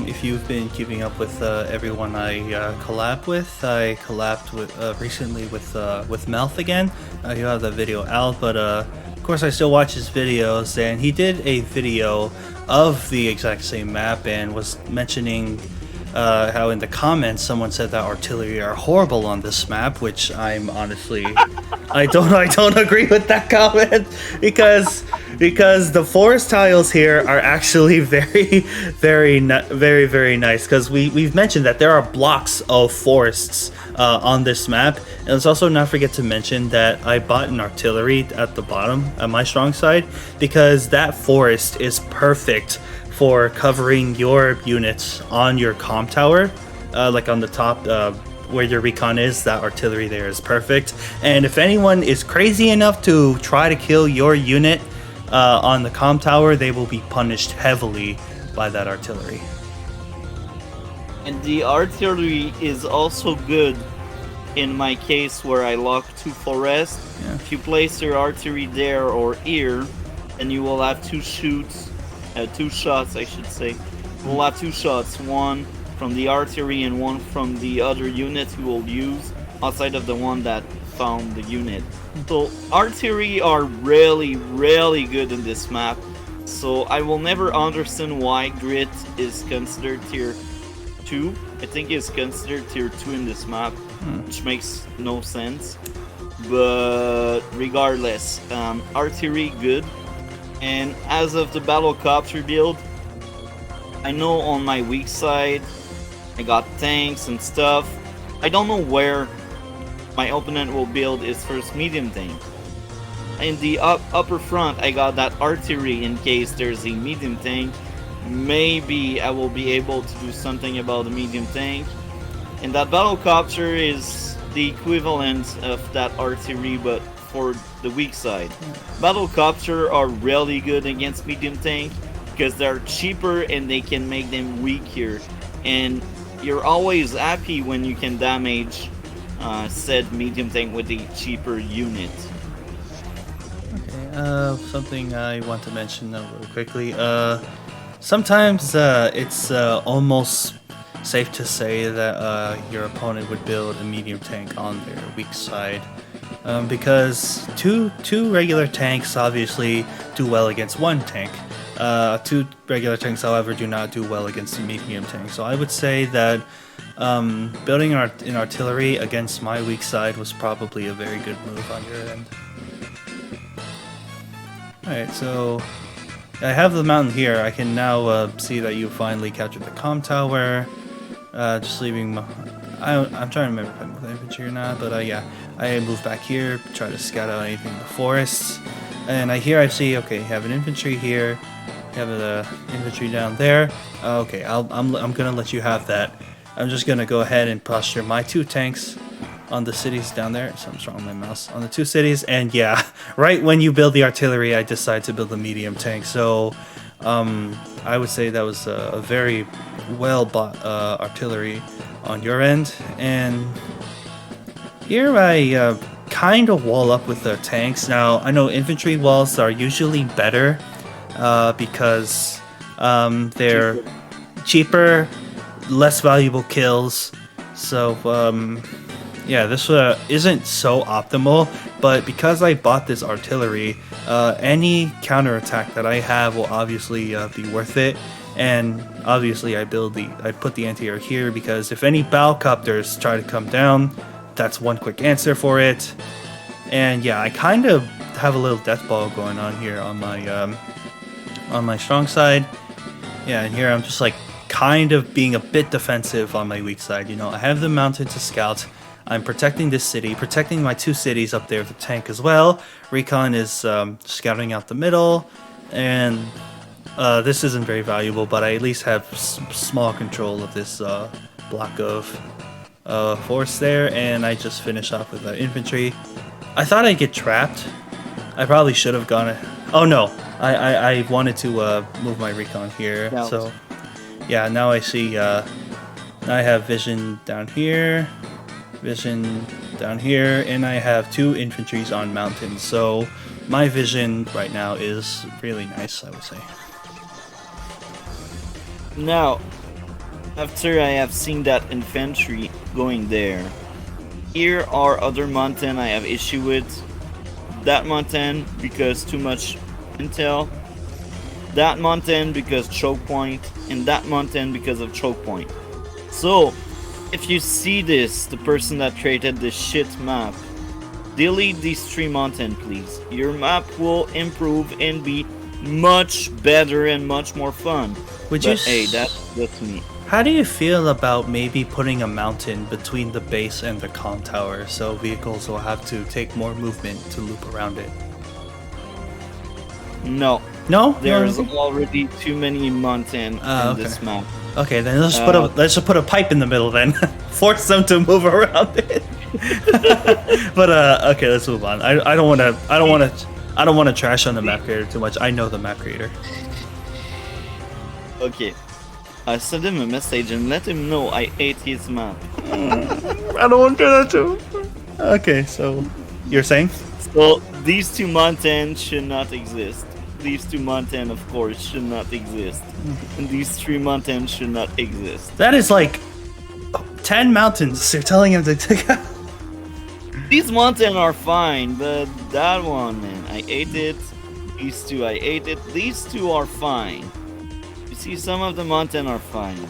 if you've been keeping up with everyone I collab with, I collabed with recently with Melf again. You have that video out, but of course I still watch his videos, and he did a video of the exact same map and was mentioning how in the comments someone said that artillery are horrible on this map, which I'm honestly I don't agree with that comment because the forest tiles here are actually very nice because we've mentioned that there are blocks of forests on this map, and let's also not forget to mention that I bought an artillery at the bottom at my strong side because that forest is perfect for covering your units on your comm tower, like on the top. Where your recon is, that artillery there is perfect. And if anyone is crazy enough to try to kill your unit on the comm tower, they will be punished heavily by that artillery. And the artillery is also good in my case where I lock 2 forests. Yeah. If you place your artillery there or here, then you will have 2 shots, I should say. You will have 2 shots, one from the artillery and one from the other unit you will use outside of the one that found the unit. So artillery are really good in this map. So I will never understand why grit is considered tier 2. I think it's considered tier 2 in this map, which makes no sense. But regardless, artillery good. And as of the battle copter build, I know on my weak side I got tanks and stuff. I don't know where my opponent will build his first medium tank. In the upper front, I got that artillery in case there's a medium tank. Maybe I will be able to do something about the medium tank. And that battlecopter is the equivalent of that artillery, but for the weak side. Battlecopter are really good against medium tank because they're cheaper and they can make them weaker. And you're always happy when you can damage said medium tank with a cheaper unit. Okay, something I want to mention really quickly. Sometimes it's almost safe to say that your opponent would build a medium tank on their weak side. Because two regular tanks obviously do well against one tank. 2 regular tanks, however, do not do well against the medium tank. So I would say that building an artillery against my weak side was probably a very good move on your end. Alright, so I have the mountain here. I can now see that you finally captured the comm tower. Just leaving... I'm trying to remember if I moved the infantry or not, but yeah. I move back here, try to scout out anything in the forests. And I see, okay, you have an infantry here. You have the infantry down there. Okay, I'm gonna let you have that. I'm just gonna go ahead and posture my 2 tanks on the cities down there. Something's wrong with my mouse. On the 2 cities, and yeah, right when you build the artillery, I decide to build the medium tank. So, I would say that was a very well bought artillery on your end. And here I kind of wall up with the tanks. Now, I know infantry walls are usually better because they're cheaper, less valuable kills. So, yeah, this isn't so optimal, but because I bought this artillery, any counterattack that I have will obviously be worth it. And obviously I put the anti-air here because if any battlecopters try to come down, that's one quick answer for it. And yeah, I kind of have a little death ball going on here on my strong side. Yeah, and here I'm just like kind of being a bit defensive on my weak side. You know, I have the mountain to scout. I'm protecting this city, protecting my 2 cities up there with the tank as well. Recon is scouting out the middle, and this isn't very valuable, but I at least have small control of this block of force there, and I just finish off with the infantry. I thought I'd get trapped. I probably should have gone it. Oh no, I wanted to move my recon here. No. So yeah, now I see. Now I have vision down here, vision down here, and I have 2 infantries on mountains. So my vision right now is really nice, I would say. Now, after I have seen that infantry going there, here are other mountain I have issue with. That mountain because too much intel, that mountain because choke point, and that mountain because of choke point. So, if you see this, the person that created this shit map, delete these 3 mountains, please. Your map will improve and be much better and much more fun. Would But, you? hey, that's me. How do you feel about maybe putting a mountain between the base and the comm tower so vehicles will have to take more movement to loop around it? No, No, there's No? already too many mountains in this map. Okay, then let's just put a pipe in the middle then. Force them to move around it. But okay, let's move on. I don't want to trash on the map creator too much. I know the map creator. Okay. I sent him a message and let him know I ate his map. I don't want to do that too. Okay, so you're saying? So these 2 mountains should not exist. These 2 mountains, of course, should not exist. And these 3 mountains should not exist. That is like 10 mountains. You're telling him to take out. These mountains are fine, but that one, man, I ate it. These 2, I ate it. These 2 are fine. You see, some of the mountains are fine.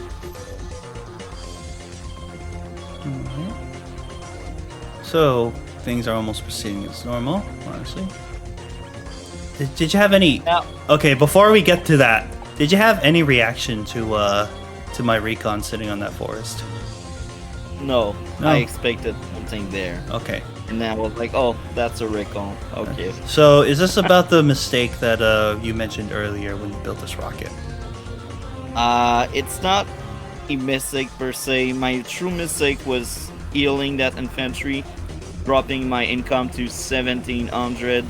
So things are almost proceeding as normal, honestly. Did you have any? Now, Okay, before we get to that, did you have any reaction to my recon sitting on that forest? no, No. I expected something there. Okay. And then I was like, oh, that's a recon. Okay. So is this about the mistake that you mentioned earlier when you built this rocket? It's not a mistake per se. My true mistake was healing that infantry, dropping my income to 1700.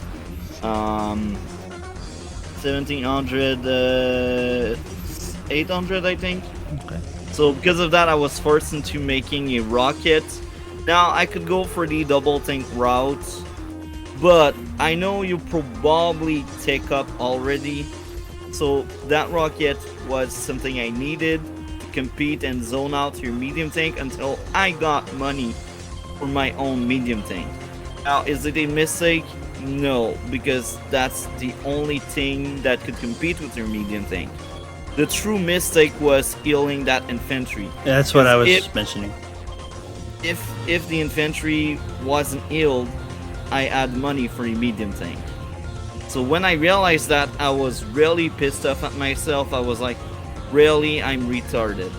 800, I think. Okay. So because of that, I was forced into making a rocket. Now I could go for the double tank route, but I know you probably take up already. So that rocket was something I needed to compete and zone out your medium tank until I got money for my own medium tank. Now, is it a mistake? No, because that's the only thing that could compete with your medium tank. The true mistake was healing that infantry. Yeah, that's what I was mentioning. If the infantry wasn't healed, I had money for a medium tank. So when I realized that, I was really pissed off at myself. I was like, really, I'm retarded.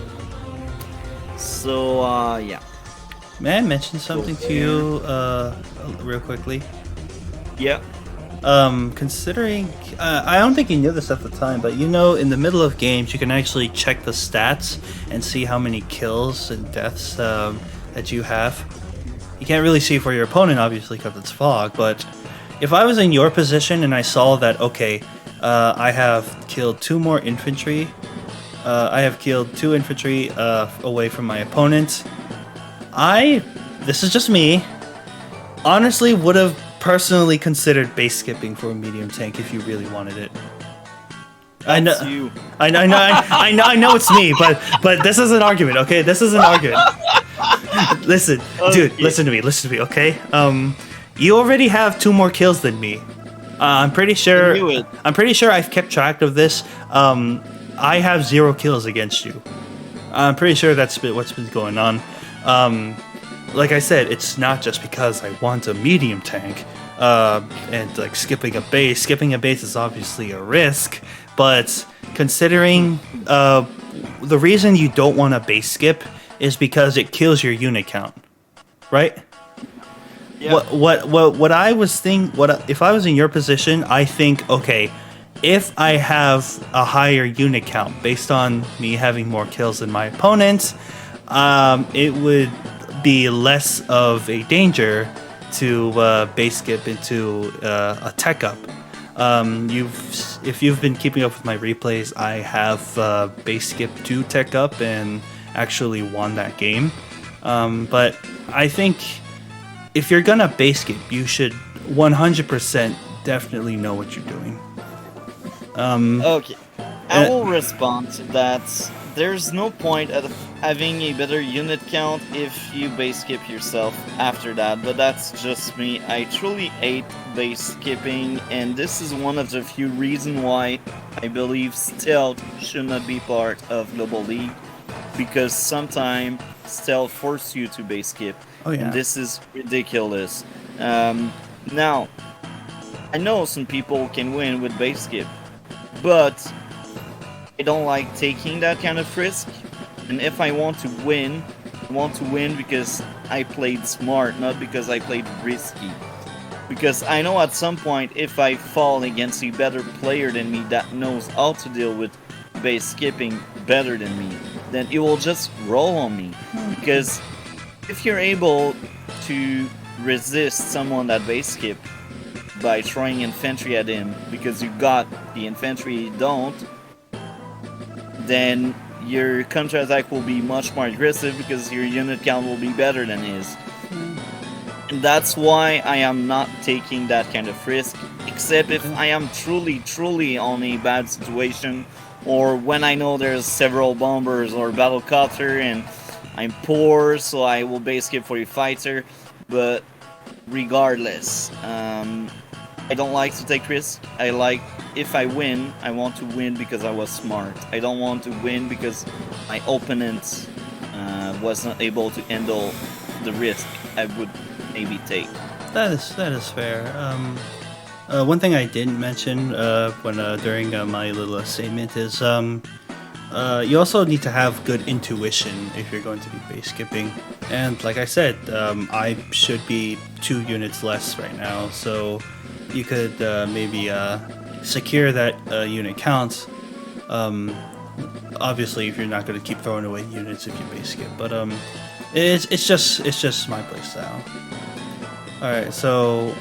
So yeah. May I mention something to you real quickly? Yeah. Considering I don't think you knew this at the time, but you know, in the middle of games, you can actually check the stats and see how many kills and deaths that you have. You can't really see for your opponent, obviously, because it's fog. But if I was in your position and I saw that, okay, I have killed 2 more infantry, I have killed 2 infantry away from my opponent. This is just me, honestly would have personally considered base skipping for a medium tank if you really wanted it. I know, That's you. I know it's me, but this is an argument, okay? This is an argument. Listen, dude, Okay. listen to me, okay? You already have 2 more kills than me. I'm pretty sure. I knew it. I'm pretty sure I've kept track of this. I have 0 kills against you. I'm pretty sure that's what's been going on. Like I said, it's not just because I want a medium tank, and like skipping a base. Skipping a base is obviously a risk, but considering the reason you don't want a base skip is because it kills your unit count, right? Yeah. What I was if I was in your position, I think, okay, if I have a higher unit count based on me having more kills than my opponent, it would be less of a danger to base skip into a tech up. If you've been keeping up with my replays, I have base skip to tech up and actually won that game. But I think if you're gonna base skip, you should 100% definitely know what you're doing. Okay. I will respond to that. There's no point at having a better unit count if you base skip yourself after that, but that's just me. I truly hate base skipping, and this is one of the few reasons why I believe stealth should not be part of Global League, because sometimes stealth forces you to base skip. Oh, yeah. And this is ridiculous. Now, I know some people can win with base skip, but I don't like taking that kind of risk. And if I want to win, I want to win because I played smart, not because I played risky. Because I know at some point, if I fall against a better player than me that knows how to deal with base skipping better than me, then it will just roll on me. Because if you're able to resist someone that base skip by throwing infantry at him because you got the infantry you don't, then your counterattack will be much more aggressive because your unit count will be better than his. And that's why I am not taking that kind of risk, except if I am truly on a bad situation, or when I know there's several bombers or battlecopter and I'm poor, so I will base skip for a fighter. But regardless, I don't like to take risks. I like, if I win, I want to win because I was smart. I don't want to win because my opponent was not able to handle the risk I would maybe take. That is fair. One thing I didn't mention when during my little statement is you also need to have good intuition if you're going to be base skipping. And like I said, I should be 2 units less right now, so you could maybe secure that unit count. Obviously, if you're not going to keep throwing away units if you base skip, but it's just my playstyle. All right, so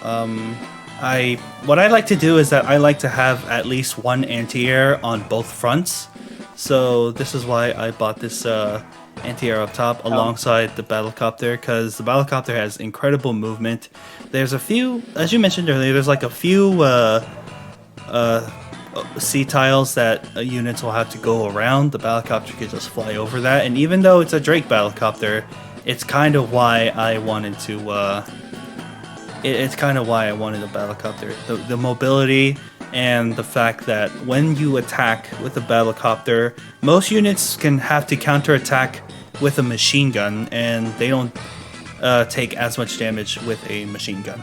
what I like to do is that I like to have at least 1 anti-air on both fronts. So this is why I bought this anti-air up top alongside the battlecopter, because the battlecopter has incredible movement. There's a few, as you mentioned earlier, there's like a few sea tiles that units will have to go around. The battlecopter can just fly over that, and even though it's a Drake battlecopter, it's kind of why I wanted to. It's kind of why I wanted a battlecopter. The mobility and the fact that when you attack with a battlecopter, most units can have to counterattack with a machine gun, and they don't take as much damage with a machine gun.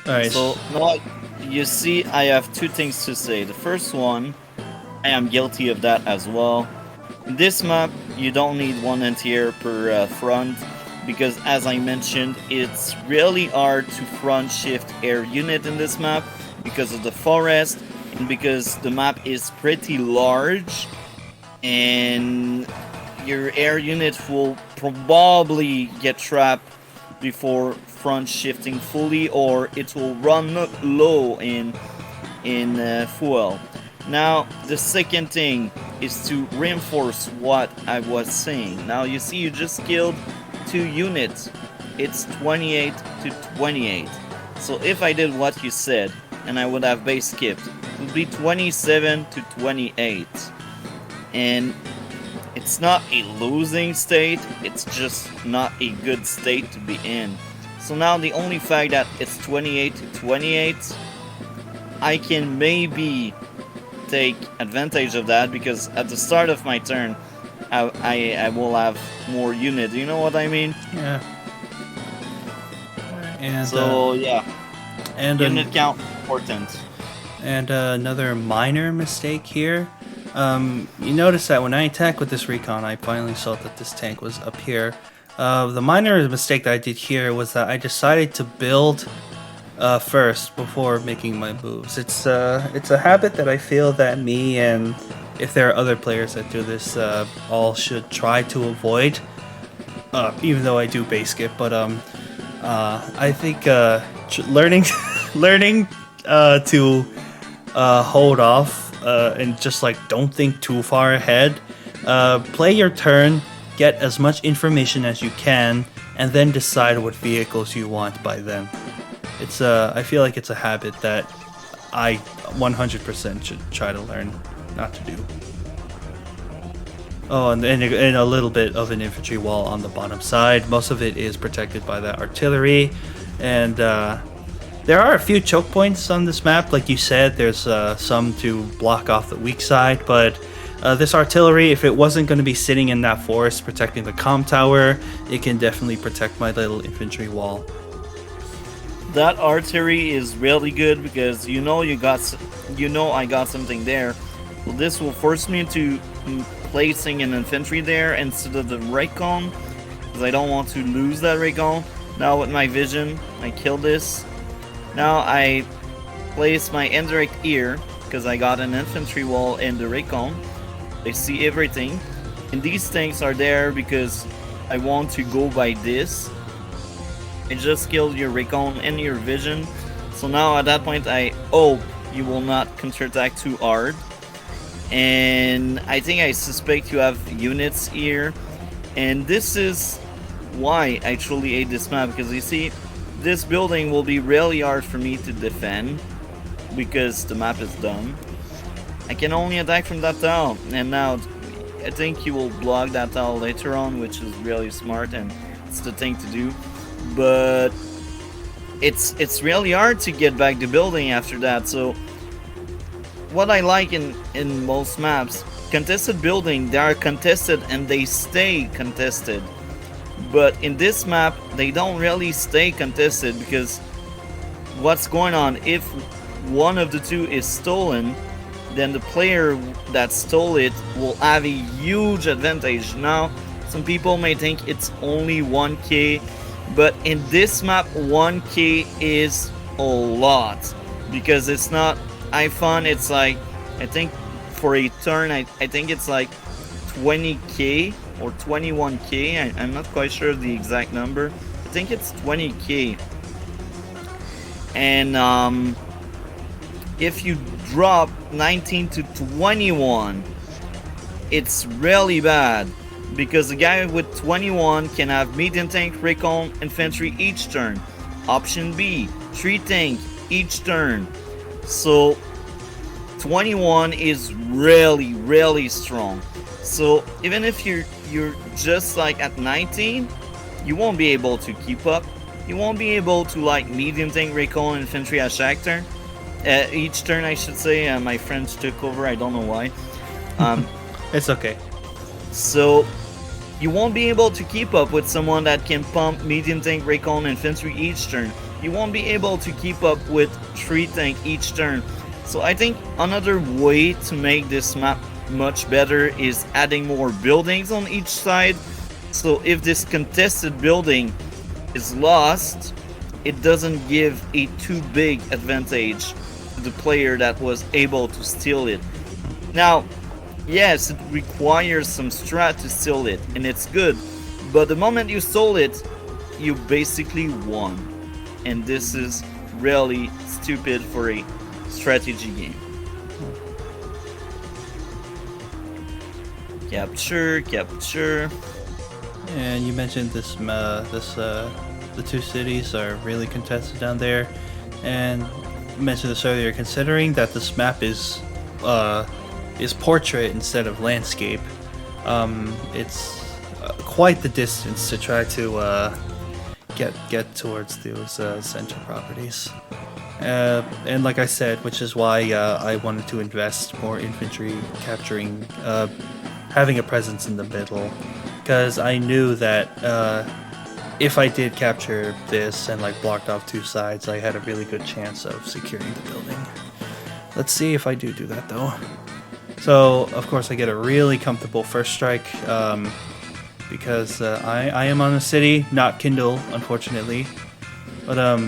Alright. So, now, you see, I have 2 things to say. The first one, I am guilty of that as well. In this map, you don't need 1 anti-air per front, because as I mentioned, it's really hard to front shift air unit in this map because of the forest and because the map is pretty large, and your air unit will probably get trapped before front shifting fully, or it will run low in fuel. Now, the second thing is to reinforce what I was saying. Now, you see, you just killed 2 units. It's 28 to 28. So if I did what you said and I would have base skipped, it would be 27 to 28. And it's not a losing state, it's just not a good state to be in. So now the only fact that it's 28 to 28, I can maybe take advantage of that, because at the start of my turn I will have more unit. You know what I mean? Yeah. And so yeah, and unit count important. And another minor mistake here. You notice that when I attacked with this recon, I finally saw that this tank was up here. The minor mistake that I did here was that I decided to build first before making my moves. It's a habit that I feel that me, and if there are other players that do this, all should try to avoid. Even though I do base skip, but I think learning to hold off and just like don't think too far ahead. Play your turn, get as much information as you can, and then decide what vehicles you want by then. It's I feel like it's a habit that I 100% should try to learn not to do. Oh, and a little bit of an infantry wall on the bottom side. Most of it is protected by that artillery, and there are a few choke points on this map. Like you said, there's some to block off the weak side, but This artillery, if it wasn't going to be sitting in that forest protecting the comm tower, it can definitely protect my little infantry wall. That artillery is really good because I got something there. So this will force me to placing an infantry there instead of the recon, because I don't want to lose that recon. Now with my vision, I kill this. Now I place my indirect here because I got an infantry wall in the recon. They see everything, and these tanks are there because I want to go by this. I just killed your recon and your vision, so now at that point I hope you will not counterattack too hard. And I suspect you have units here, and this is why I truly hate this map, because you see, this building will be really hard for me to defend because the map is done. I can only attack from that tower, and now I think you will block that tower later on, which is really smart and it's the thing to do. But it's really hard to get back the building after that. So what I like in most maps, contested building, they are contested and they stay contested. But in this map, they don't really stay contested, because what's going on, if one of the two is stolen, then the player that stole it will have a huge advantage. Now, some people may think it's only 1k, but in this map 1k is a lot, because it's not iPhone. It's like, I think for a turn, I think it's like 20k or 21k. I'm not quite sure of the exact number. I think it's 20k. And if you drop 19 to 21, it's really bad, because the guy with 21 can have medium tank, recon, infantry each turn. Option B, 3 tank each turn. So 21 is really strong. So even if you're just like at 19, you won't be able to keep up. You won't be able to like medium tank, recon, infantry at each turn, I should say. My friends took over, I don't know why. It's okay. So you won't be able to keep up with someone that can pump medium tank, recon, infantry each turn. You won't be able to keep up with 3 tank each turn. So I think another way to make this map much better is adding more buildings on each side. So if this contested building is lost, it doesn't give a too big advantage to the player that was able to steal it. Now, yes, it requires some strat to steal it, and it's good, but the moment you stole it, you basically won. And this is really stupid for a strategy game. Capture. And you mentioned this, the 2 cities are really contested down there, and you mentioned this earlier. Considering that this map is portrait instead of landscape, it's quite the distance to try to get towards those center properties. And like I said, which is why I wanted to invest more infantry capturing, having a presence in the middle, because I knew that if I did capture this and like blocked off 2 sides, I had a really good chance of securing the building. Let's see if I do that though. So of course I get a really comfortable first strike, because I am on a city, not Kindle, unfortunately. But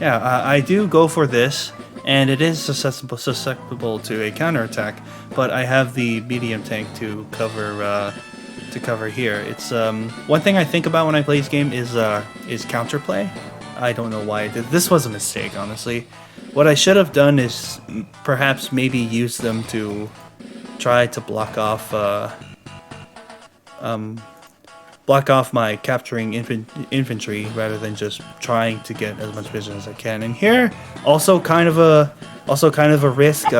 yeah, I do go for this, and it is susceptible to a counterattack. But I have the medium tank to cover here. It's one thing I think about when I play this game is counterplay. I don't know why I did. This was a mistake, honestly. What I should have done is perhaps maybe use them to try to block off my capturing infantry rather than just trying to get as much vision as I can. And here, also kind of a risk.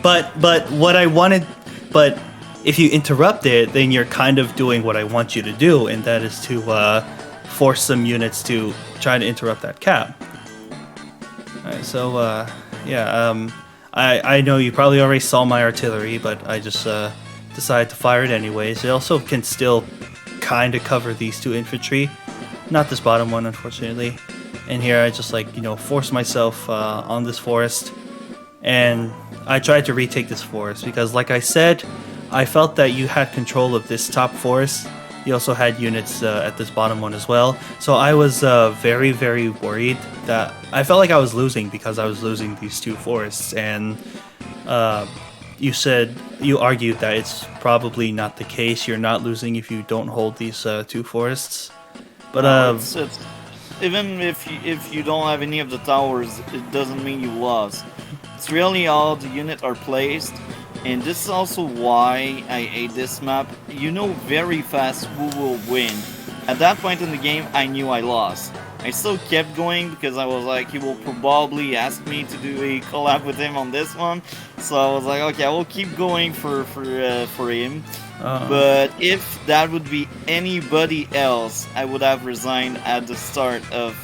But what I wanted, but if you interrupt it, then you're kind of doing what I want you to do, and that is to force some units to try to interrupt that cap. Alright, so yeah, I know you probably already saw my artillery, but I just decided to fire it anyways. It also can still kind of cover these two infantry, not this bottom one, unfortunately. And here I just forced myself on this forest, and I tried to retake this forest because, like I said, I felt that you had control of this top forest. You also had units at this bottom one as well. So I was very, very worried that I felt like I was losing because I was losing these two forests. And you argued that it's probably not the case. You're not losing if you don't hold these two forests. But it's even if you don't have any of the towers, it doesn't mean you lost. It's really how the units are placed. And this is also why I hate this map. You know very fast who will win. At that point in the game, I knew I lost. I still kept going because I was like, he will probably ask me to do a collab with him on this one. So I was like, okay, I will keep going for him. But if that would be anybody else, I would have resigned at the start of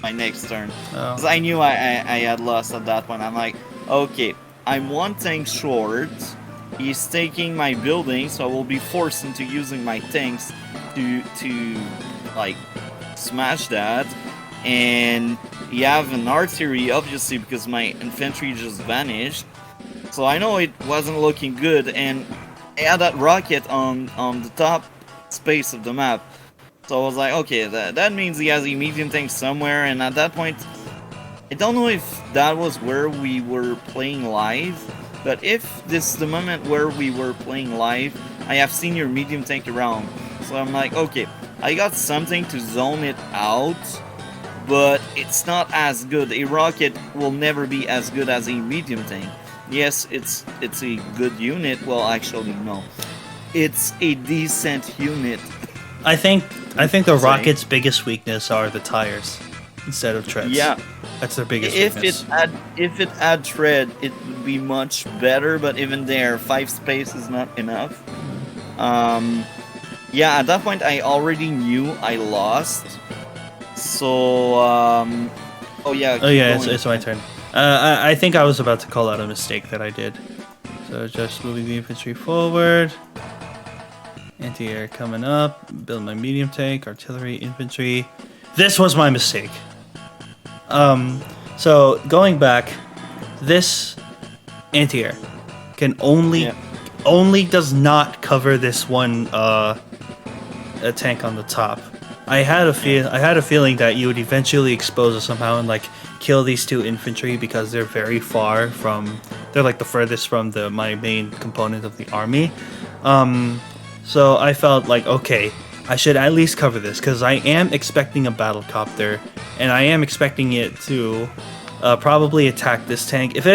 my next turn. Because I knew I had lost at that point. I'm like, okay, I'm one tank short. He's taking my building, so I will be forced into using my tanks to like smash that. And you have an artillery, obviously, because my infantry just vanished. So I know it wasn't looking good, and I had that rocket on the top space of the map. So I was like, okay, that means he has a medium tank somewhere, and at that point, I don't know if that was where we were playing live, but if this is the moment where we were playing live, I have seen your medium tank around. So I'm like, okay, I got something to zone it out, but it's not as good. A rocket will never be as good as a medium tank. Yes, it's a good unit. Well, actually, no. It's a decent unit. I think the rocket's biggest weakness are the tires instead of treads. Yeah. That's their biggest weakness. weakness. If it had tread, it would be much better, but even there, 5 space is not enough. Yeah, at that point, I already knew I lost. So, oh yeah, it's my turn. I think I was about to call out a mistake that I did. So just moving the infantry forward. Anti-air coming up. Build my medium tank, artillery, infantry. This was my mistake. So going back, this anti-air can only does not cover this one a tank on the top. I had a feeling that you would eventually expose us somehow and kill these two infantry because they're very far from. They're the furthest from my main component of the army. So I felt like, okay, I should at least cover this because I am expecting a battlecopter and I am expecting it to probably attack this tank. If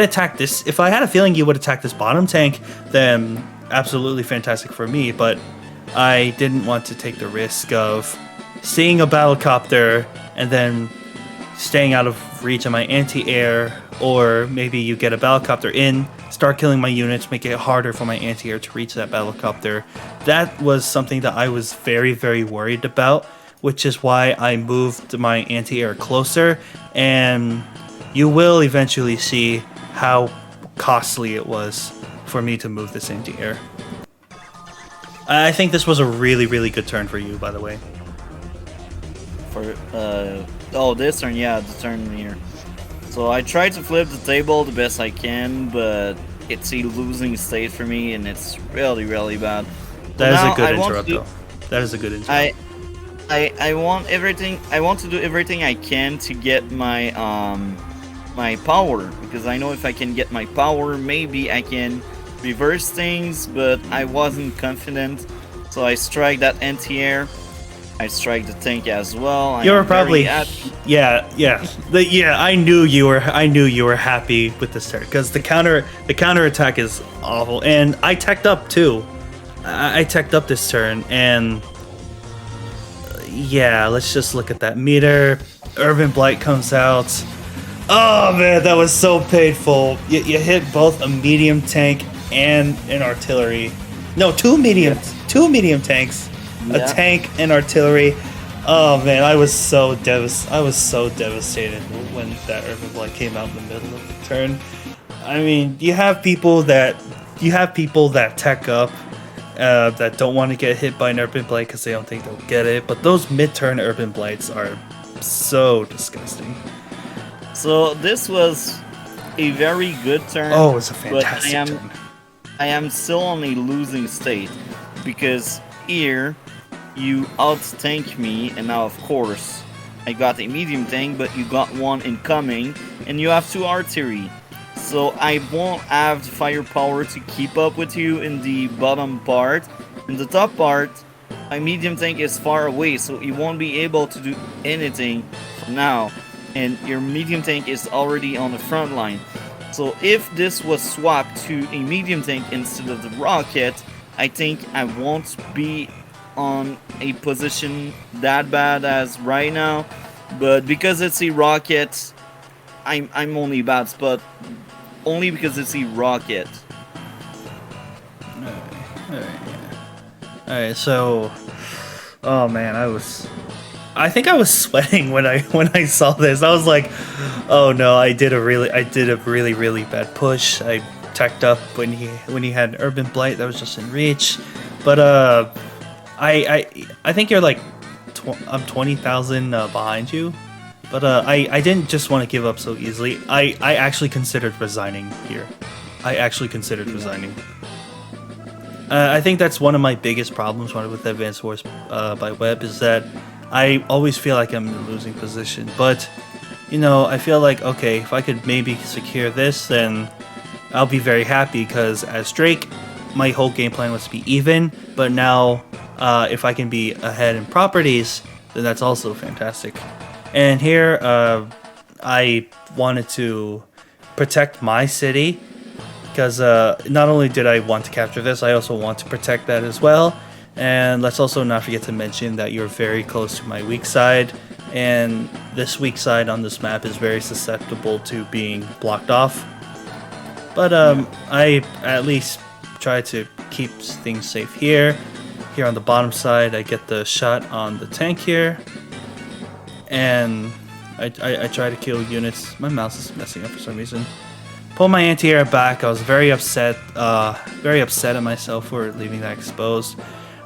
I had a feeling you would attack this bottom tank, then absolutely fantastic for me. But I didn't want to take the risk of seeing a battlecopter and then staying out of reach of my anti-air, or maybe you get a battlecopter in, start killing my units, make it harder for my anti-air to reach that battlecopter. That was something that I was very, very worried about, which is why I moved my anti-air closer, and you will eventually see how costly it was for me to move this anti-air. I think this was a really, really good turn for you, by the way. This turn, yeah, the turn here. So I tried to flip the table the best I can, but it's a losing state for me, and it's really, really bad. That is a good interrupt, though. That is a good interrupt. I want everything. I want to do everything I can to get my my power, because I know if I can get my power, maybe I can reverse things. But I wasn't confident, so I strike that anti-air. I strike the tank as well. You were probably I knew you were happy with this turn because the counter attack is awful, and I teched up too. I teched up this turn, and yeah, let's just look at that meter. Urban Blight comes out. Oh man, that was so painful. You hit both a medium tank and an artillery. No, two medium tanks. A tank and artillery. Oh man, I was so devastated when that Urban Blight came out in the middle of the turn. I mean, you have people that tech up that don't want to get hit by an urban blight because they don't think they'll get it. But those mid-turn urban blights are so disgusting. So this was a very good turn. Oh, it's a fantastic turn. I am still on a losing state because here you out-tank me, and now of course I got a medium tank, but you got one incoming, and you have 2 artillery. So I won't have the firepower to keep up with you in the bottom part. In the top part, my medium tank is far away, so you won't be able to do anything for now. And your medium tank is already on the front line. So if this was swapped to a medium tank instead of the rocket, I think I won't be on a position that bad as right now. But because it's a rocket, I'm only a bad spot. Only because it's a rocket. Alright, so oh man, I think I was sweating when I saw this. I was like, oh no, I did a really bad push. I teched up when he had an urban blight that was just in reach. But I think you're like I'm 20,000 behind you. But I didn't just want to give up so easily. I actually considered resigning here. Resigning. I think that's one of my biggest problems with Advanced Wars by Web is that I always feel like I'm in a losing position. But, you know, I feel like, okay, if I could maybe secure this, then I'll be very happy because as Drake, my whole game plan was to be even. But now, if I can be ahead in properties, then that's also fantastic. And here, I wanted to protect my city, because not only did I want to capture this, I also want to protect that as well. And let's also not forget to mention that you're very close to my weak side, and this weak side on this map is very susceptible to being blocked off. But I at least try to keep things safe here. Here on the bottom side, I get the shot on the tank here. And I try to kill units. My mouse is messing up for some reason. Pull my anti-air back. I was very upset at myself for leaving that exposed.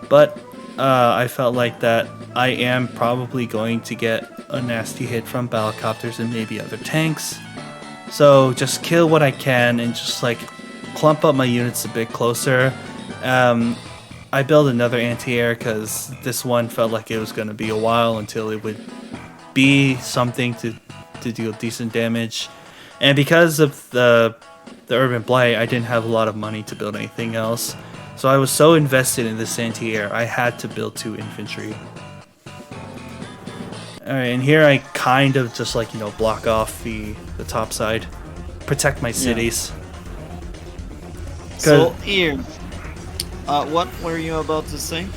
But I felt like that I am probably going to get a nasty hit from battlecopters and maybe other tanks. So just kill what I can and just like clump up my units a bit closer. I built another anti-air because this one felt like it was going to be a while until it would be something to deal decent damage. And because of the urban blight, I didn't have a lot of money to build anything else. So I was so invested in this anti-air, I had to build 2 infantry. Alright, and here I kind of just like, you know, block off the top side. Protect my cities. Yeah. So here, what were you about to say?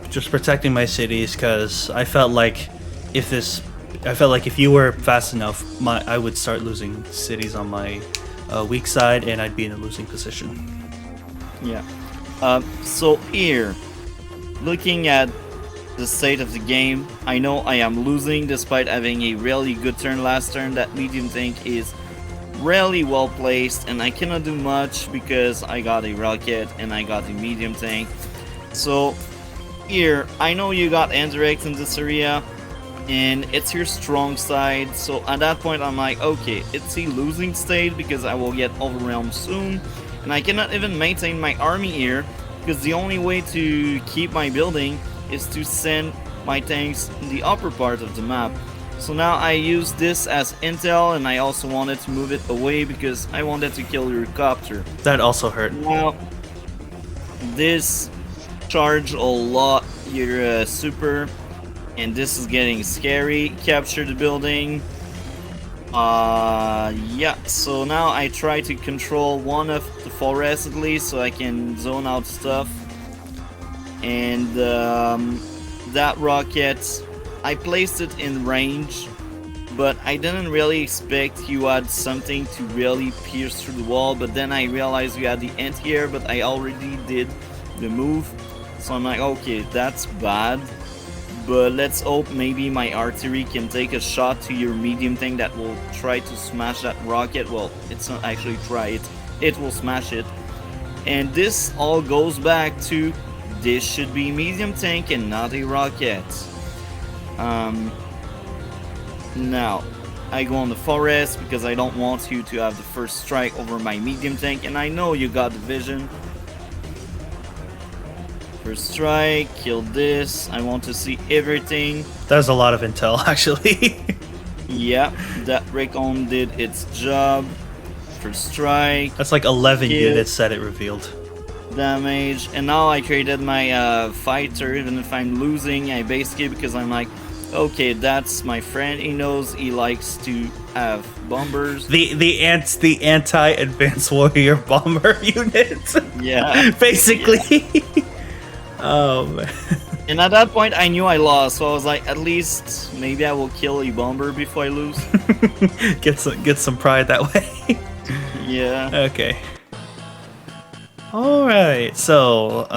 Just protecting my cities, because I felt like if you were fast enough, I would start losing cities on my weak side, and I'd be in a losing position. Yeah. So here, looking at the state of the game, I know I am losing despite having a really good turn last turn. That medium tank is really well placed, and I cannot do much because I got a rocket and I got a medium tank. So here, I know you got Andirex in this area, and it's your strong side. So at that point I'm like, okay, it's a losing state because I will get overwhelmed soon, and I cannot even maintain my army here because the only way to keep my building is to send my tanks in the upper part of the map. So now I use this as intel, and I also wanted to move it away because I wanted to kill your copter. That also hurt. Now this charge a lot your super, and this is getting scary. Capture the building. Yeah, so now I try to control one of the forests at least so I can zone out stuff. And that rocket, I placed it in range, but I didn't really expect you had something to really pierce through the wall. But then I realized you had the anti-air, but I already did the move. So I'm like, okay, that's bad. But let's hope maybe my artillery can take a shot to your medium tank that will try to smash that rocket. Well, it's not actually try it. It will smash it. And this all goes back to this should be medium tank and not a rocket. Now, I go on the forest because I don't want you to have the first strike over my medium tank, and I know you got the vision. First strike, kill this. I want to see everything. That's a lot of intel, actually. Yeah, that Recon did its job. First strike. That's like 11 kill, units that it revealed. damage, and now I created my fighter. Even if I'm losing, I basically, because I'm like, okay, that's my friend. He knows he likes to have bombers. The anti-advanced warrior bomber unit. Yeah, basically. Yeah. Oh man. And at that point, I knew I lost, so I was like, at least maybe I will kill a bomber before I lose. get some pride that way. Yeah. Okay. All right. So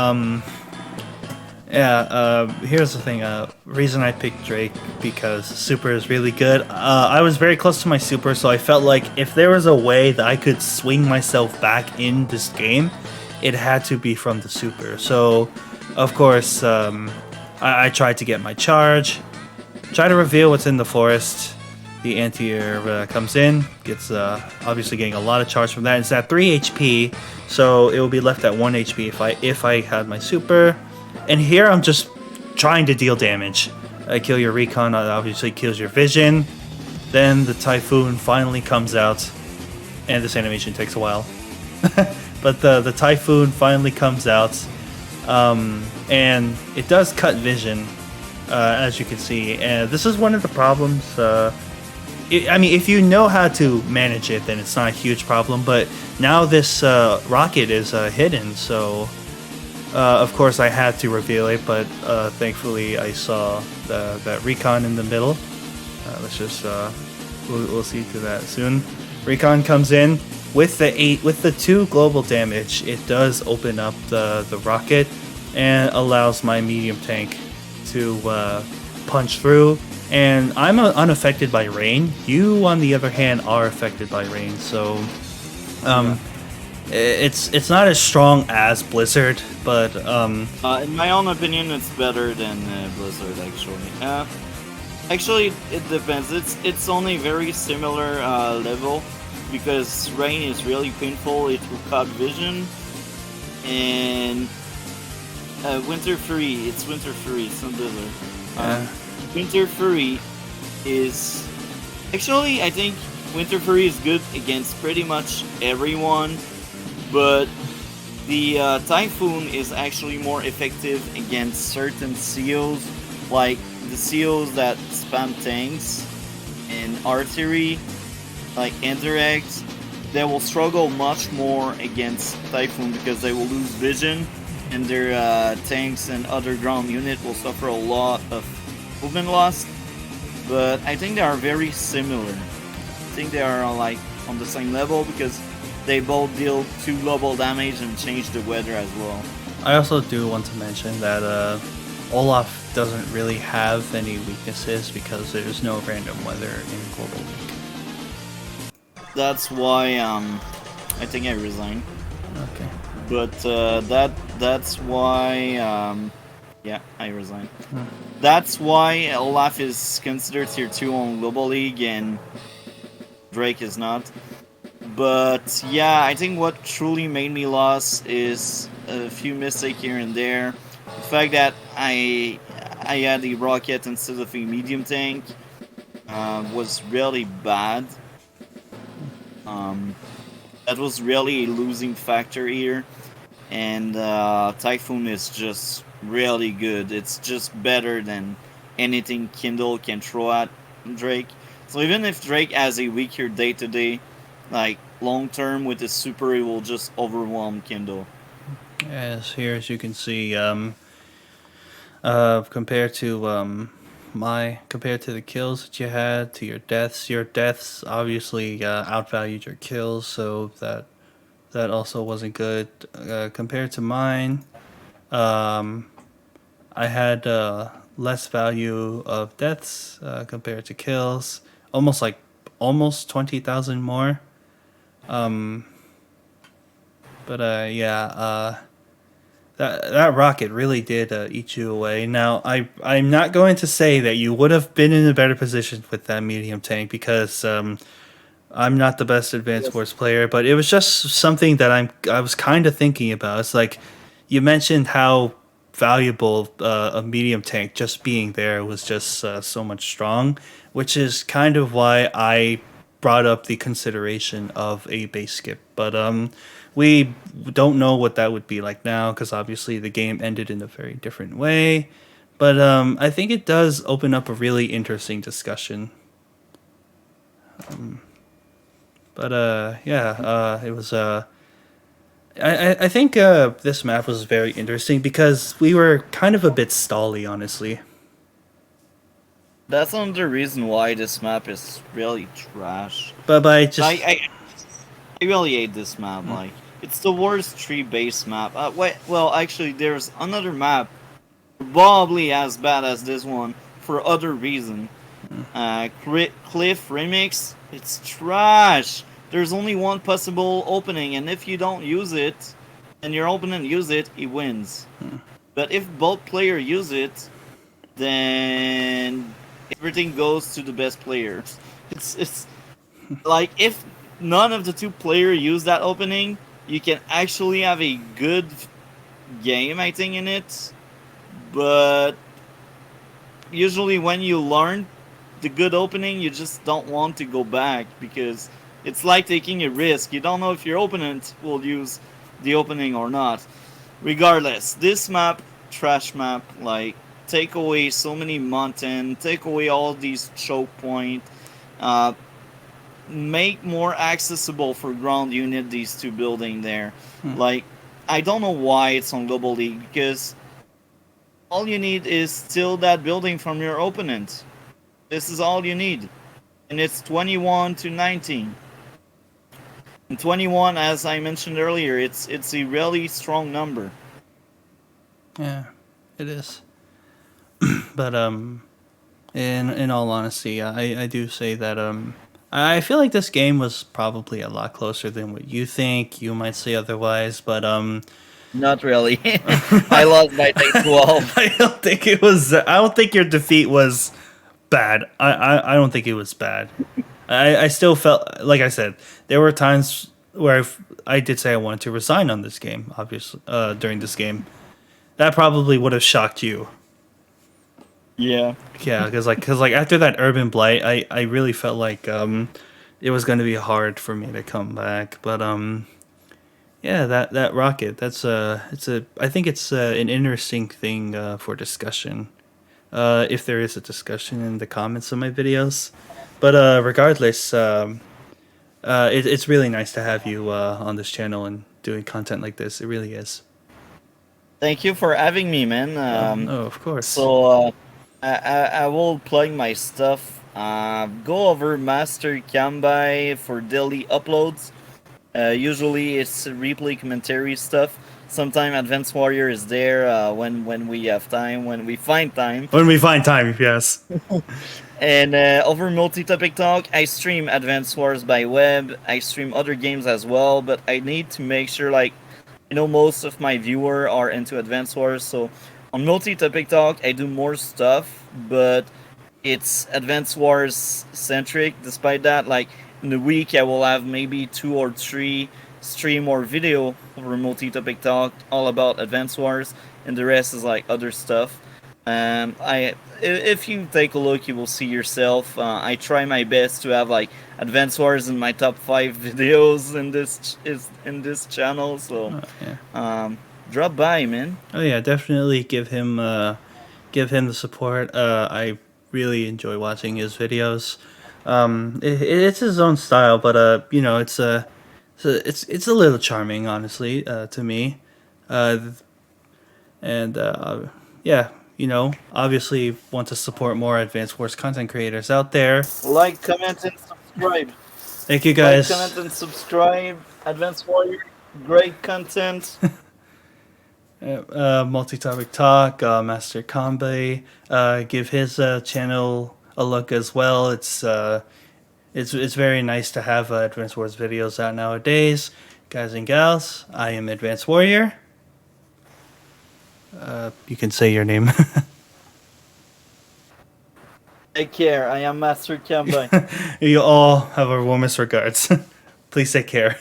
here's the thing. Reason I picked Drake because super is really good. I was very close to my super, so I felt like if there was a way that I could swing myself back in this game, it had to be from the super. So, of course, I tried to get my charge, try to reveal what's in the forest. The anti-air comes in, gets obviously getting a lot of charge from that. It's at 3 HP, so it will be left at 1 HP if I had my super. And here I'm just trying to deal damage. I kill your recon, obviously kills your vision. Then the typhoon finally comes out, and this animation takes a while. But the typhoon finally comes out, and it does cut vision, as you can see. And this is one of the problems. I mean, if you know how to manage it, then it's not a huge problem. But now this rocket is hidden, so of course I had to reveal it. But thankfully, I saw that recon in the middle. Let's just we'll see to that soon. Recon comes in with the 2 global damage. It does open up the rocket and allows my medium tank to punch through. And I'm unaffected by rain. You, on the other hand, are affected by rain. So, it's not as strong as Blizzard, but in my own opinion, it's better than Blizzard. Actually, it depends. It's on a very similar level because rain is really painful. It will cut vision, and Winter Fury. It's Winter Fury. It's not Blizzard. Winter Fury is actually, I think Winter Fury is good against pretty much everyone, but the Typhoon is actually more effective against certain seals, like the seals that spam tanks and artillery, like indirects. They will struggle much more against Typhoon because they will lose vision, and their tanks and other ground unit will suffer a lot of movement loss, but I think they are very similar. I think they are like on the same level because they both deal 2 global damage and change the weather as well. I also do want to mention that Olaf doesn't really have any weaknesses because there's no random weather in Global League. That's why I think I resign. Okay. But that's why yeah, I resign. That's why Olaf is considered tier 2 on Global League and Drake is not. But yeah, I think what truly made me lost is a few mistakes here and there. The fact that I had a rocket instead of a medium tank was really bad. That was really a losing factor here. And Typhoon is just really good. It's just better than anything Kindle can throw at Drake. So even if Drake has a weaker day-to-day, like long-term with his super, it will just overwhelm Kindle. As here, as you can see, compared to the kills that you had to your deaths obviously outvalued your kills, so that also wasn't good. Compared to mine, I had less value of deaths compared to kills. Almost 20,000 more. That rocket really did eat you away. Now, I'm not going to say that you would have been in a better position with that medium tank because I'm not the best Advanced Wars player, but it was just something that I was kind of thinking about. It's like you mentioned how valuable a medium tank just being there was just so much strong, which is kind of why I brought up the consideration of a base skip. But we don't know what that would be like now because obviously the game ended in a very different way. But I think it does open up a really interesting discussion. It was. I think this map was very interesting because we were kind of a bit stally, honestly. That's another reason why this map is really trash. But I just. I really hate this map. Like, it's the worst tree-based map. Well, actually, there's another map probably as bad as this one for other reason. Cliff Remix, it's trash. There's only one possible opening, and if you don't use it, and your opponent use it, he wins. But if both players use it, then everything goes to the best players. It's like if none of the two players use that opening, you can actually have a good game, I think, in it. But usually when you learn the good opening, you just don't want to go back because it's like taking a risk. You don't know if your opponent will use the opening or not. Regardless, this map, trash map, like, take away so many mountain, take away all these choke point, make more accessible for ground unit these two building there. Like, I don't know why it's on Global League because all you need is still that building from your opponent. This is all you need. And it's 21 to 19. And 21, as I mentioned earlier, it's a really strong number. Yeah, it is. But in all honesty, I do say that I feel like this game was probably a lot closer than what you think. You might say otherwise, but Not really. I lost by like 12. I don't think it was. I don't think your defeat was bad. I don't think it was bad. I still felt, like I said, there were times where I did say I wanted to resign on this game, obviously, during this game. That probably would have shocked you. Yeah. Yeah, because after that Urban Blight, I really felt like it was going to be hard for me to come back. But yeah, that rocket, I think it's an interesting thing for discussion. If there is a discussion in the comments of my videos. But regardless, it's really nice to have you on this channel and doing content like this. It really is. Thank you for having me, man. Oh, of course. So I will plug my stuff. Go over Master Kanbei for daily uploads. Usually it's replay commentary stuff. Sometime Advanced Warrior is there when we have time, when we find time. When we find time, yes. And over Multi-Topic Talk, I stream Advanced Wars by web. I stream other games as well, but I need to make sure, like, most of my viewers are into Advanced Wars, so on Multi-Topic Talk, I do more stuff, but it's Advanced Wars centric. Despite that, like, in the week, I will have maybe 2 or 3 stream or video over Multi-Topic Talk all about Advanced Wars, and the rest is like other stuff. If you take a look, you will see yourself. I try my best to have like Advanced Wars in my top 5 videos in this channel. So drop by, man. Oh yeah, definitely give him the support. I really enjoy watching his videos. It's his own style, but it's a little charming, honestly, to me. Obviously want to support more Advanced Wars content creators out there. Like, comment, and subscribe. Thank you, guys. Like, comment, and subscribe. Advanced Warrior, great content. Multi-topic talk, Master Kanbei. Give his channel a look as well. It's very nice to have Advanced Wars videos out nowadays. Guys and gals, I am Advanced Warrior. You can say your name. Take care. I am Master Kanbei. You all have our warmest regards. Please take care.